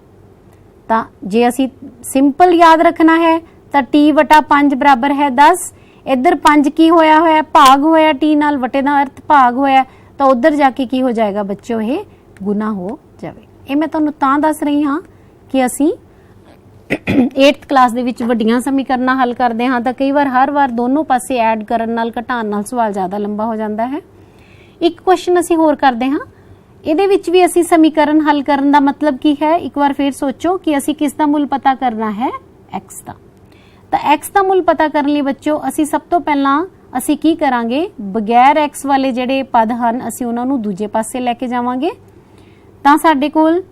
तो जे असी सिंपल याद रखना है तो t/5 बराबर है 10। इधर 5 की होया होया भाग होया t नाल, वटे का अर्थ भाग होया, तो उधर जाके की हो जाएगा बच्चों ये गुना हो जाए। ये मैं तुहानूं तां दस रही हाँ कि असी 8th क्लास दे विच वड्डियां समीकरणां हल करते हाँ तो कई बार हर बार दोनों पासे ऐड करन नाल घटाण नाल सवाल ज़्यादा लंबा हो जाता है। एक क्वेश्चन असी होर करते हाँ, ਇਹਦੇ ਵਿੱਚ भी असी समीकरण हल करन दा मतलब की है। एक बार फिर सोचो कि असी किस दा मुल पता करना है, x दा। तो x दा मुल पता करने लिए बच्चों असी सब तो पहला असी की करांगे, बगैर x वाले जेडे पद हैं असी उन्हां नूं दूजे पासे लैके जावांगे। तां साडे कोल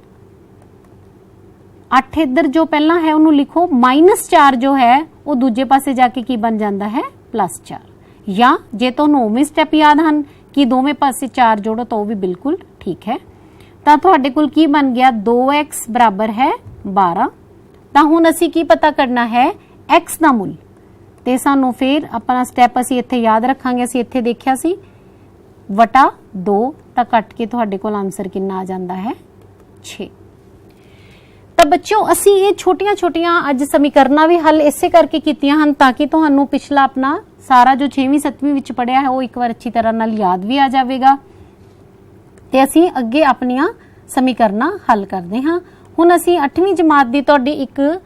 8 इधर जो पहला है उन्होंने लिखो, -4 जो है वो दूजे पासे जाके की बन जाता है +4। या जे तो उवें स्टैप याद हैं कि दोवें पासे 4 जोड़ो तो भी बिल्कुल ठीक है। तो तुहाडे कोल की बन गया 2x बराबर है 12। तो हुण असी की पता करना है x दा मुल, ते सानू फिर अपना स्टैप असी इत्थे याद रखांगे। असी इत्थे देखिया सी /2, तो कट के तुहाडे कोल आंसर कितना आ जाता है 6। तो बच्चों असी ये छोटिया छोटिया अज समीकरण भी हल इसे करके कीतियां हन ताकि तुहानू पिछला अपना सारा जो 6वीं 7वीं विच पढ़िया है वो एक बार अच्छी तरह नाल याद भी आ जाएगा, ते असी अगे अपनिया समीकरण हल करते हाँ। हुण असी 8वीं जमात की तुहाडी एक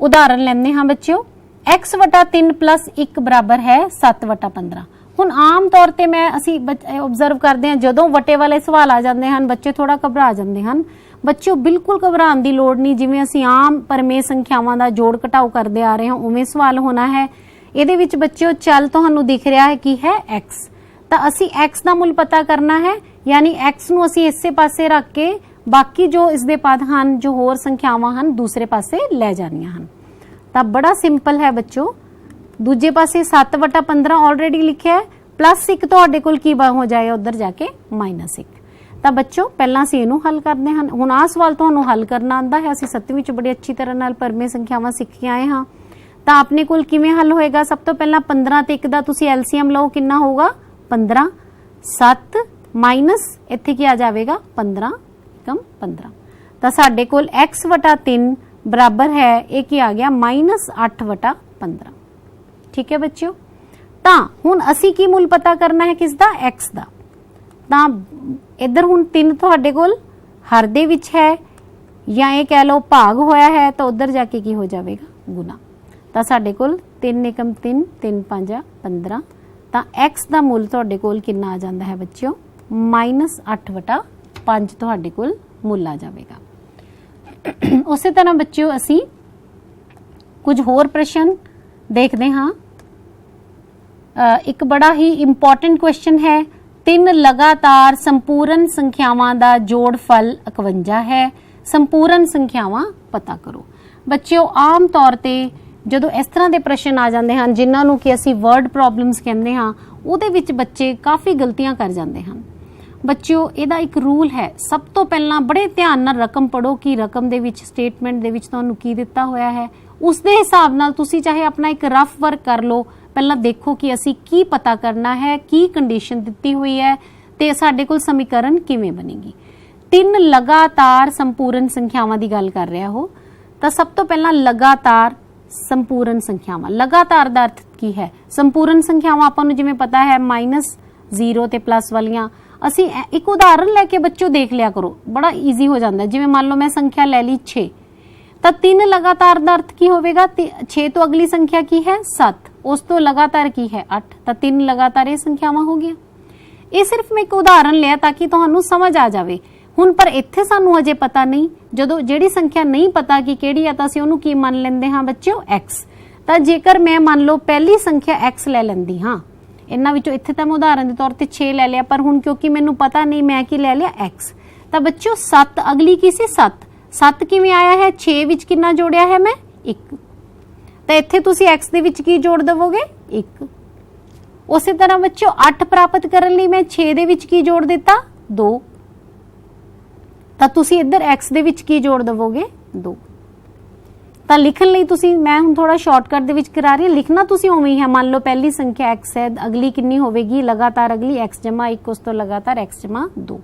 उदाहरण लैंदे हाँ बच्चों, x/3 + 1 बराबर है 7/15। हुण आम तौर पर मैं असी ऑब्जर्व करते हैं जदों वटे वाले सवाल आ जाते हैं बच्चे थोड़ा घबरा जाते हैं। बच्चों बिल्कुल घबराने की लोड़ नहीं, जिवें असी आम परमेय संख्यावां दा जोड़ घटाओ करते आ रहे हैं उवें सवाल होना है। ਇਹਦੇ ਵਿੱਚ बच्चों चल तुहानू दिख रहा है कि है x, तो असी x का मुल पता करना है, यानी x नू असी इसे पासे रख के बाकी जो इसके पद हैं जो होर संख्यावां हैं दूसरे पासे लै जानियां हैं। तो बड़ा सिंपल है बच्चों, दूजे पासे 7/15 ऑलरेडी लिखा है, +1 तुहाडे कोल की हो जाए उधर जाके -1। तो बच्चों पहला असीं इहनूं हल करते हैं। हुण आ सवाल तुहानू हल करना आंदा है, असीं 7वीं च बड़ी अच्छी तरह नाल परमेय संख्यावां सीख के आए हाँ। तो अपने कोल किवें हल होएगा, सब तो पहला 15 ते 1 दा तुसीं एलसीएम लो, कितना होगा 15, 7 माइनस इत्थे की आ जाएगा 15 कम 15। तो साडे कोल x/3 बराबर है एक ही आ गया -8/15। ठीक है बच्चों। तो हुण असी की मुल पता करना है किसदा, x दा। तो इधर हुण 3 तुहाडे कोल हर दे विच है या ये कह लो भाग होया है, तो उधर जाके की हो जाएगा गुना। तो साडे कोल 3 एकम 3, 3 5 15। तो x का मुल तुहाडे कोल कितना आ जाता है बच्चों -8/5 तुहाडे कोल मुल आ जाएगा। उस तरह बच्चों असी कुछ होर प्रश्न देखते हाँ। एक बड़ा ही इंपॉर्टेंट क्वेश्चन है, 3 लगातार संपूर्ण संख्यावां दा जोड़फल 51 है, संपूर्ण संख्यावां पता करो। बच्चों आम तौर पर ਜਦੋਂ इस तरह के प्रश्न आ जाते हैं जिन्हों कि असी वर्ड प्रॉब्लम्स कहते हाँ, उहदे विच बच्चे काफ़ी गलतियां कर जाते हैं। बच्चों इहदा एक रूल है, सब तो पहला बड़े ध्यान नाल रकम पढ़ो कि रकम दे विच स्टेटमेंट दे विच तुहानूं की दिता होया है, उसके हिसाब नाल तुसीं चाहे अपना एक रफ वर्क कर लो। पहला देखो कि असी की पता करना है, की कंडीशन दिती हुई है, ते साडे कोल समीकरण किवें बनेगी। 3 लगातार संपूर्ण संख्यावां दी गल कर रहा हो, तो सब तो पहला लगातार संपूर्ण संख्यावां, लगातार दा अर्थ की है। संपूर्ण संख्यावां आपां नूं जिवें पता है -0 ते प्लस वालियां, असी एक उदाहरण लैके बच्चों देख लिया करो, बड़ा ईजी हो जाता है। जिवें मान लो मैं संख्या ले ली 6, तो 3 लगातार दा अर्थ की होवेगा, 6 तो अगली संख्या की है 7, उस तो लगातार की है 8, तो 3 लगातार ये संख्यावां हो गया। ये सिर्फ मैं एक उदाहरण लिया ताकि तुहानूं समझ आ जाए। हुण पर इत्थे सानू अजे पता नहीं, जदों जिहड़ी संख्या नहीं पता कि किहड़ी है, तां असीं उहनूं की मान लैंदे हां बच्चों x। तां जेकर मैं मान लो पहली संख्या x ले लैंदी हां, इन्हां विचों इत्थे तां मैं उदाहरण दे तौर ते 6 ले लिया, पर हुण क्योंकि मैनूं पता नहीं मैं की ले लिया x। तां बच्चों 7 अगली की सी 7 किवें आया है, 6 विच कितना जोड़िया है मैं 1, तां इत्थे तुसीं x दे विच की जोड़ दवोगे 1। ਉਸੇ ਤਰ੍ਹਾਂ ਬੱਚਿਓ 8 ਪ੍ਰਾਪਤ ਕਰਨ ਲਈ ਮੈਂ 6 ਦੇ ਵਿੱਚ ਕੀ ਜੋੜ ਦਿੱਤਾ 2, ਤਾਂ ਤੁਸੀਂ ਇੱਧਰ x ਦੇ ਵਿੱਚ ਕੀ ਜੋੜ ਦਵੋਗੇ 2। ਤਾਂ ਲਿਖਣ ਲਈ ਤੁਸੀਂ ਮੈਂ ਹੁਣ ਥੋੜਾ ਸ਼ਾਰਟਕਟ ਦੇ ਵਿੱਚ ਕਰਾ ਰਹੀ ਹਾਂ, ਲਿਖਣਾ ਤੁਸੀਂ ਉਵੇਂ ਹੀ ਹੈ। ਮੰਨ ਲਓ ਪਹਿਲੀ ਸੰਖਿਆ x ਹੈ, ਅਗਲੀ ਕਿੰਨੀ ਹੋਵੇਗੀ ਲਗਾਤਾਰ ਅਗਲੀ x + 1 ਉਸ ਤੋਂ ਲਗਾਤਾਰ x + 2।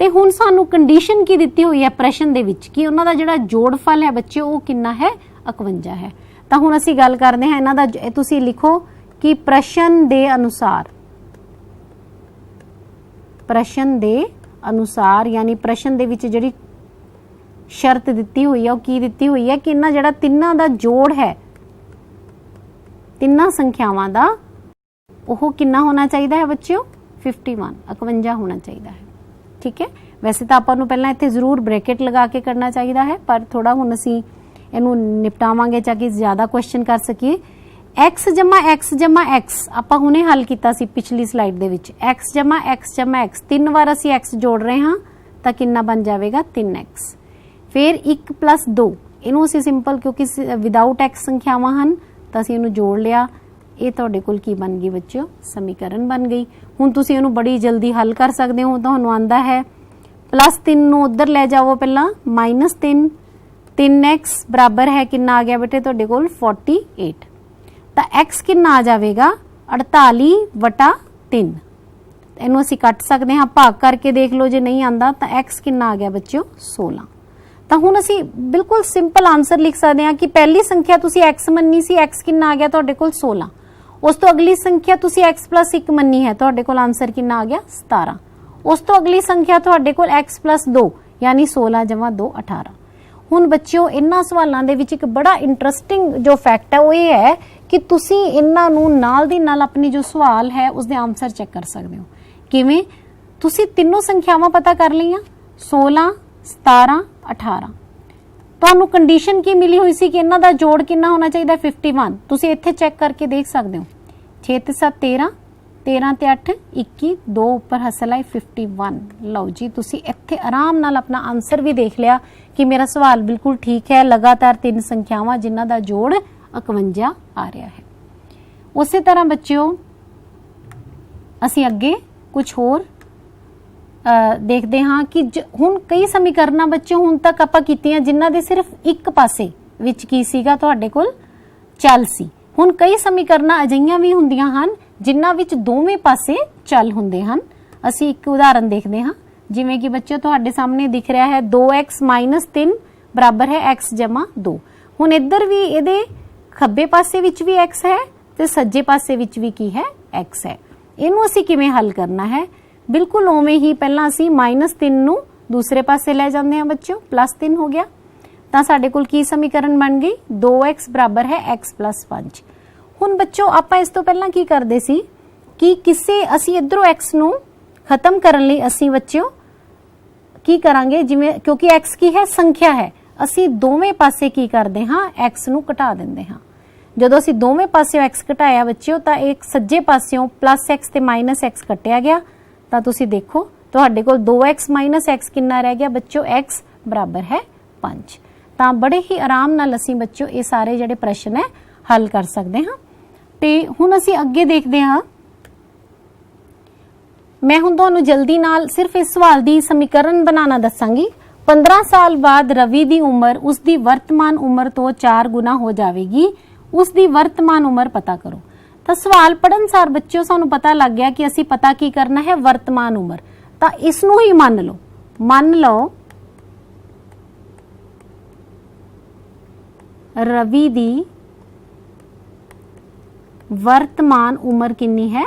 ਤੇ ਹੁਣ ਸਾਨੂੰ ਕੰਡੀਸ਼ਨ ਕੀ ਦਿੱਤੀ ਹੋਈ ਹੈ ਪ੍ਰਸ਼ਨ ਦੇ ਵਿੱਚ ਕਿ ਉਹਨਾਂ ਦਾ ਜਿਹੜਾ ਜੋੜਫਲ ਹੈ ਬੱਚਿਓ ਉਹ ਕਿੰਨਾ ਹੈ 51 ਹੈ। ਤਾਂ ਹੁਣ ਅਸੀਂ ਗੱਲ ਕਰਦੇ ਹਾਂ ਇਹਨਾਂ ਦਾ, ਤੁਸੀਂ ਲਿਖੋ ਕਿ ਪ੍ਰਸ਼ਨ ਦੇ ਅਨੁਸਾਰ ਯਾਨੀ ਪ੍ਰਸ਼ਨ ਦੇ ਵਿੱਚ ਜਿਹੜੀ ਸ਼ਰਤ ਦਿੱਤੀ ਹੋਈ ਹੈ ਉਹ ਕੀ ਦਿੱਤੀ ਹੋਈ ਹੈ ਕਿ ਇਹਨਾਂ ਜਿਹੜਾ ਤਿੰਨਾਂ ਦਾ ਜੋੜ ਹੈ, ਤਿੰਨਾਂ ਸੰਖਿਆਵਾਂ ਦਾ, ਉਹ ਕਿੰਨਾ ਹੋਣਾ ਚਾਹੀਦਾ ਹੈ ਬੱਚਿਓ 51 ਹੋਣਾ ਚਾਹੀਦਾ ਹੈ। ਠੀਕ ਹੈ, ਵੈਸੇ ਤਾਂ ਆਪਾਂ ਨੂੰ ਪਹਿਲਾਂ ਇੱਥੇ ਜ਼ਰੂਰ ਬ੍ਰੈਕਟ ਲਗਾ ਕੇ ਕਰਨਾ ਚਾਹੀਦਾ ਹੈ, ਪਰ ਥੋੜਾ ਹੁਣ ਅਸੀਂ ਇਹਨੂੰ ਨਿਪਟਾਵਾਂਗੇ ਤਾਂ ਕਿ ਜ਼ਿਆਦਾ ਕੁਐਸਚਨ ਕਰ ਸਕੀਏ। x ਆਪਾਂ ਹੁਣੇ ਹੱਲ ਕੀਤਾ ਸੀ ਪਿਛਲੀ ਸਲਾਈਡ ਦੇ ਵਿੱਚ, x 3 ਵਾਰ ਅਸੀਂ x ਜੋੜ ਰਹੇ ਹਾਂ ਤਾਂ ਕਿੰਨਾ ਬਣ ਜਾਵੇਗਾ 3x। ਫਿਰ 1 + 2 ਇਹਨੂੰ ਅਸੀਂ ਸਿੰਪਲ ਕਿਉਂਕਿ ਵਿਦਆਊਟ x ਸੰਖਿਆਵਾਂ ਹਨ ਤਾਂ ਅਸੀਂ ਇਹਨੂੰ ਜੋੜ ਲਿਆ, ਇਹ ਤੁਹਾਡੇ ਕੋਲ ਕੀ ਬਣ ਗਈ ਬੱਚਿਓ ਸਮੀਕਰਨ ਬਣ ਗਈ। ਹੁਣ ਤੁਸੀਂ ਇਹਨੂੰ ਬੜੀ ਜਲਦੀ ਹੱਲ ਕਰ ਸਕਦੇ ਹੋ, ਤੁਹਾਨੂੰ ਆਂਦਾ ਹੈ +3 ਨੂੰ ਉਧਰ ਲੈ ਜਾਵੋ ਪਹਿਲਾਂ -3, 3x ਬਰਾਬਰ ਹੈ ਕਿੰਨਾ ਆ ਗਿਆ ਬੇਟੇ ਤੁਹਾਡੇ ਕੋਲ 48। ਤਾਂ x ਕਿੰਨਾ ਆ ਜਾਵੇਗਾ 48/3। ਇਹਨੂੰ ਅਸੀਂ ਕੱਟ ਸਕਦੇ ਹਾਂ, ਭਾਗ ਕਰਕੇ ਦੇਖ ਲਓ ਜੇ ਨਹੀਂ ਆਂਦਾ ਤਾਂ x ਕਿੰਨਾ ਆ ਗਿਆ ਬੱਚਿਓ 16। ਤਾਂ ਹੁਣ ਅਸੀਂ ਬਿਲਕੁਲ ਸਿੰਪਲ ਆਨਸਰ ਲਿਖ ਸਕਦੇ ਹਾਂ ਕਿ ਪਹਿਲੀ ਸੰਖਿਆ ਤੁਸੀਂ x ਮੰਨੀ ਸੀ, x ਕਿੰਨਾ ਆ ਗਿਆ ਤੁਹਾਡੇ ਕੋਲ 16। ਉਸ ਤੋਂ ਅਗਲੀ ਸੰਖਿਆ ਤੁਸੀਂ x + 1 ਮੰਨੀ ਹੈ, ਤੁਹਾਡੇ ਕੋਲ ਆਨਸਰ ਕਿੰਨਾ ਆ ਗਿਆ 17। ਉਸ ਤੋਂ ਅਗਲੀ ਸੰਖਿਆ ਤੁਹਾਡੇ ਕੋਲ x + 2 ਯਾਨੀ 16 + 2 18। ਹੁਣ ਬੱਚਿਓ ਇਹਨਾਂ ਸਵਾਲਾਂ ਦੇ ਵਿੱਚ ਇੱਕ ਬੜਾ ਇੰਟਰਸਟਿੰਗ ਜੋ ਫੈਕਟ ਹੈ ਉਹ ਇਹ ਹੈ ਕਿ ਤੁਸੀਂ ਇਹਨਾਂ ਨੂੰ ਨਾਲ ਦੀ ਨਾਲ ਆਪਣੀ ਜੋ ਸਵਾਲ ਹੈ ਉਸਦੇ ਆਨਸਰ ਚੈੱਕ ਕਰ ਸਕਦੇ ਹੋ। ਕਿਵੇਂ? ਤੁਸੀਂ ਤਿੰਨੋਂ ਸੰਖਿਆਵਾਂ ਪਤਾ ਕਰ ਲਈਆਂ 16 17 18। ਤੁਹਾਨੂੰ ਕੰਡੀਸ਼ਨ ਕੀ ਮਿਲੀ ਹੋਈ ਸੀ ਕਿ ਇਹਨਾਂ ਦਾ ਜੋੜ ਕਿੰਨਾ ਹੋਣਾ ਚਾਹੀਦਾ 51। ਤੁਸੀਂ ਇੱਥੇ ਚੈੱਕ ਕਰਕੇ ਦੇਖ ਸਕਦੇ ਹੋ 6 ਤੇ 7 13, 13 ਤੇ 8 21, 2 ਉੱਪਰ ਹੱਸਲ ਆਈ 51। ਲਓ ਜੀ ਤੁਸੀਂ ਇੱਥੇ ਆਰਾਮ ਨਾਲ ਆਪਣਾ ਆਨਸਰ ਵੀ ਦੇਖ ਲਿਆ ਕਿ ਮੇਰਾ ਸਵਾਲ ਬਿਲਕੁਲ ਠੀਕ ਹੈ। ਲਗਾਤਾਰ ਤਿੰਨ ਸੰਖਿਆਵਾਂ ਜਿਨ੍ਹਾਂ ਦਾ ਜੋੜ 51 ਆ ਰਿਹਾ ਹੈ। ਉਸੇ ਤਰ੍ਹਾਂ ਬੱਚਿਓ ਅਸੀਂ ਅੱਗੇ ਕੁਝ ਹੋਰ ਦੇਖਦੇ ਹਾਂ ਕਿ ਹੁਣ ਕਈ ਸਮੀਕਰਨਾਂ ਬੱਚਿਓ ਹੁਣ ਤੱਕ ਆਪਾਂ ਕੀਤੀਆਂ ਜਿਨ੍ਹਾਂ ਦੇ ਸਿਰਫ ਇੱਕ ਪਾਸੇ ਵਿੱਚ ਕੀ ਸੀਗਾ ਤੁਹਾਡੇ ਕੋਲ ਚੱਲ ਸੀ। ਹੁਣ ਕਈ ਸਮੀਕਰਨਾਂ ਅਜਿਹੀਆਂ ਵੀ ਹੁੰਦੀਆਂ ਹਨ ਜਿਨ੍ਹਾਂ ਵਿੱਚ ਦੋਵੇਂ ਪਾਸੇ ਚੱਲ ਹੁੰਦੇ ਹਨ। ਅਸੀਂ ਇੱਕ ਉਦਾਹਰਨ ਦੇਖਦੇ ਹਾਂ, ਜਿਵੇਂ ਕਿ ਬੱਚਿਓ ਤੁਹਾਡੇ ਸਾਹਮਣੇ ਦਿਖ ਰਿਹਾ ਹੈ 2x - 3 ਬਰਾਬਰ ਹੈ x + 2। ਹੁਣ ਇੱਧਰ ਵੀ ਇਹਦੇ ਖੱਬੇ ਪਾਸੇ ਵਿੱਚ ਵੀ x ਹੈ ਤੇ ਸੱਜੇ ਪਾਸੇ ਵਿੱਚ ਵੀ ਕੀ ਹੈ x ਹੈ। ਇਹਨੂੰ ਅਸੀਂ ਕਿਵੇਂ ਹੱਲ ਕਰਨਾ ਹੈ? ਬਿਲਕੁਲ ਉਵੇਂ ਹੀ ਪਹਿਲਾਂ ਅਸੀਂ -3 ਨੂੰ ਦੂਸਰੇ ਪਾਸੇ ਲੈ ਜਾਂਦੇ ਹਾਂ ਬੱਚਿਓ, +3 ਹੋ ਗਿਆ ਤਾਂ ਸਾਡੇ ਕੋਲ ਕੀ ਸਮੀਕਰਨ ਬਣ ਗਈ 2x ਬਰਾਬਰ ਹੈ x + 5। ਹੁਣ ਬੱਚਿਓ ਆਪਾਂ ਇਸ ਤੋਂ ਪਹਿਲਾਂ ਕੀ ਕਰਦੇ ਸੀ ਕਿ ਅਸੀਂ ਇਧਰੋਂ x ਨੂੰ ਖਤਮ ਕਰਨ ਲਈ ਅਸੀਂ ਬੱਚਿਓ ਕੀ ਕਰਾਂਗੇ, ਜਿਵੇਂ ਕਿਉਂਕਿ x ਕੀ ਹੈ ਸੰਖਿਆ ਹੈ, ਅਸੀਂ ਦੋਵੇਂ ਪਾਸੇ ਕੀ ਕਰਦੇ ਹਾਂ x ਨੂੰ ਘਟਾ ਦਿੰਦੇ ਹਾਂ। ਜਦੋਂ ਅਸੀਂ ਦੋਵੇਂ ਪਾਸਿਓਂ x ਘਟਾਇਆ ਬੱਚਿਓ ਤਾਂ ਇੱਕ ਸੱਜੇ ਪਾਸਿਓਂ +x ਤੇ -x ਕੱਟਿਆ ਗਿਆ ਤਾਂ ਤੁਸੀਂ ਦੇਖੋ ਤੁਹਾਡੇ ਕੋਲ 2x - x ਕਿੰਨਾ ਰਹਿ ਗਿਆ ਬੱਚਿਓ x ਬਰਾਬਰ ਹੈ 5। ਤਾਂ ਬੜੇ ਹੀ ਆਰਾਮ ਨਾਲ ਅਸੀਂ ਬੱਚਿਓ ਇਹ ਸਾਰੇ ਜਿਹੜੇ ਪ੍ਰਸ਼ਨ ਹੈ ਹੱਲ ਕਰ ਸਕਦੇ ਹਾਂ। ਤੇ ਹੁਣ ਅਸੀਂ ਅੱਗੇ ਦੇਖਦੇ ਹਾਂ। ਮੈਂ ਹੁਣ ਤੁਹਾਨੂੰ ਜਲਦੀ ਨਾਲ ਸਿਰਫ ਇਸ ਸਵਾਲ ਦੀ ਸਮੀਕਰਨ ਬਣਾਉਣਾ ਦੱਸਾਂਗੀ। 15 ਸਾਲ ਬਾਅਦ ਰਵੀ ਦੀ ਉਮਰ ਉਸ ਦੀ ਵਰਤਮਾਨ ਉਮਰ ਤੋਂ 4 ਗੁਣਾ ਹੋ ਜਾਵੇਗੀ, ਉਸ ਦੀ ਵਰਤਮਾਨ ਉਮਰ ਪਤਾ ਕਰੋ। ਤਾਂ ਸਵਾਲ ਪੜਨ ਸਾਰ ਬੱਚਿਓ ਸਾਨੂੰ ਪਤਾ ਲੱਗ ਗਿਆ ਕਿ ਅਸੀਂ ਪਤਾ ਕੀ ਕਰਨਾ ਹੈ ਵਰਤਮਾਨ ਉਮਰ। ਤਾਂ ਇਸ ਨੂੰ ਹੀ ਮੰਨ ਲਓ ਰਵੀ ਦੀ ਵਰਤਮਾਨ ਉਮਰ ਕਿੰਨੀ ਹੈ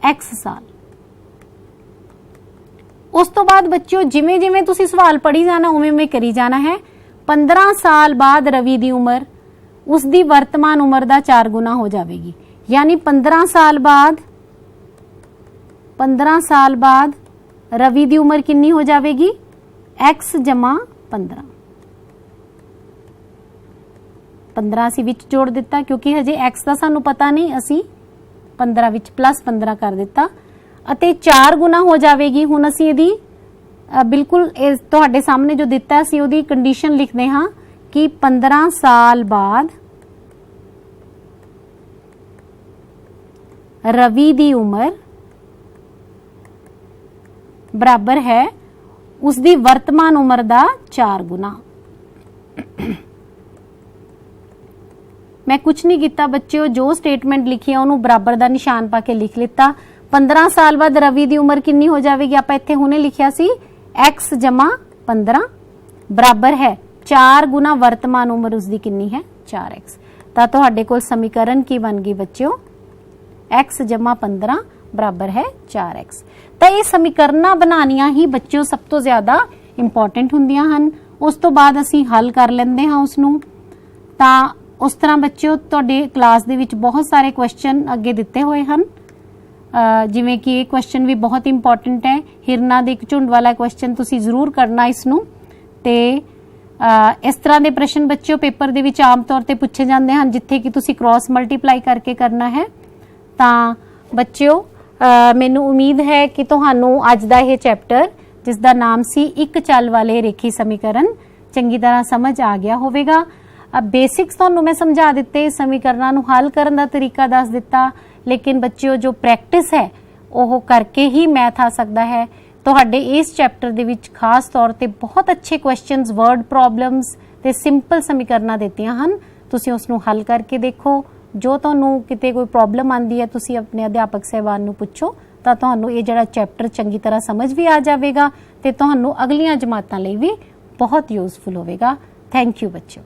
x ਸਾਲ। ਉਸ ਤੋਂ ਬਾਅਦ ਬੱਚਿਓ ਜਿਵੇਂ ਜਿਵੇਂ ਤੁਸੀਂ ਸਵਾਲ ਪੜ੍ਹੀ ਜਾਣਾ ਉਵੇਂ ਕਰੀ ਜਾਣਾ ਹੈ। 15 ਸਾਲ ਬਾਅਦ ਰਵੀ ਦੀ ਉਮਰ ਉਸ ਦੀ ਵਰਤਮਾਨ ਉਮਰ ਦਾ 4 ਗੁਣਾ ਹੋ ਜਾਵੇਗੀ, ਯਾਨੀ 15 ਸਾਲ ਬਾਅਦ ਰਵੀ ਦੀ ਉਮਰ ਕਿੰਨੀ ਹੋ ਜਾਵੇਗੀ x + 15। 15 ਅਸੀਂ ਵਿੱਚ ਜੋੜ ਦਿੱਤਾ ਕਿਉਂਕਿ ਹਜੇ x ਦਾ ਸਾਨੂੰ ਪਤਾ ਨਹੀਂ, ਅਸੀਂ 15 ਵਿੱਚ +15 ਕਰ ਦਿੱਤਾ ਅਤੇ 4 ਗੁਣਾ ਹੋ ਜਾਵੇਗੀ। ਹੁਣ ਅਸੀਂ ਇਹਦੀ ਬਿਲਕੁਲ ਤੁਹਾਡੇ ਸਾਹਮਣੇ ਜੋ ਦਿੱਤਾ ਸੀ ਉਹਦੀ ਕੰਡੀਸ਼ਨ ਲਿਖਦੇ ਹਾਂ ਕਿ 15 ਸਾਲ ਬਾਅਦ रवि दी उम्र बराबर है उसकी वर्तमान उम्र का 4 गुना। मैं कुछ नहीं किया बच्चों, जो स्टेटमेंट लिखी है उन्होंने बराबर का निशान पा के लिख लिता। 15 साल बाद रवि की उम्र कितनी हो जाएगी, आप इत्थे हुणे लिखिया सी x जमा 15 बराबर है 4 गुना वर्तमान उम्र उसकी कितनी है 4x। तो तुहाडे कोल समीकरण की बन गई बच्चों x जमा 15 बराबर है 4x। तो ये समीकरण बनानियां ही बच्चों सब तो ज्यादा इंपॉर्टेंट हुंदियां हन। उस तो बाद असी हल कर लेंदे हां उसनूं। तां उस तरह बच्चों तुहाडे क्लास दे विच बहुत सारे क्वेश्चन अगे दिते हुए हैं, जिवें कि ये क्वेश्चन भी बहुत इंपॉर्टेंट है, हिरना दे एक झुंड वाला क्वेश्चन तुसी जरूर करना इसनूं। ते इस तरह के प्रश्न बच्चों पेपर दे विच आम तौर ते पूछे जाते हैं जिथे कि तुसी क्रॉस मल्टीप्लाई करके करना है। तां बच्चों मैनू उम्मीद है कि तुहानू अज दा यह चैप्टर जिसका नाम सी एक चल वाले रेखी समीकरण चंगी तरह समझ आ गया होवेगा। बेसिक्स तो मैं समझा दिते, समीकरणों नू हल करने का तरीका दस दिता, लेकिन बच्चों जो प्रैक्टिस है वह करके ही मैथ आ सकता है। तुहाडे इस चैप्टर दे विच खास तौर पे बहुत अच्छे क्वेश्चंस, वर्ड प्रॉब्लम्स ते सिंपल समीकरण दित्तियां हन। तुसीं उसनू हल करके देखो। जो तुहानू किते कोई प्रॉब्लम आंदी है तुसीं अपने अध्यापक साहिबान नू पुछो, तां तुहानू ये जिहड़ा चैप्टर चंगी तरह समझ भी आ जाएगा ते तुहानू अगलियां जमातां लई भी बहुत यूजफुल होवेगा। थैंक यू बच्चों।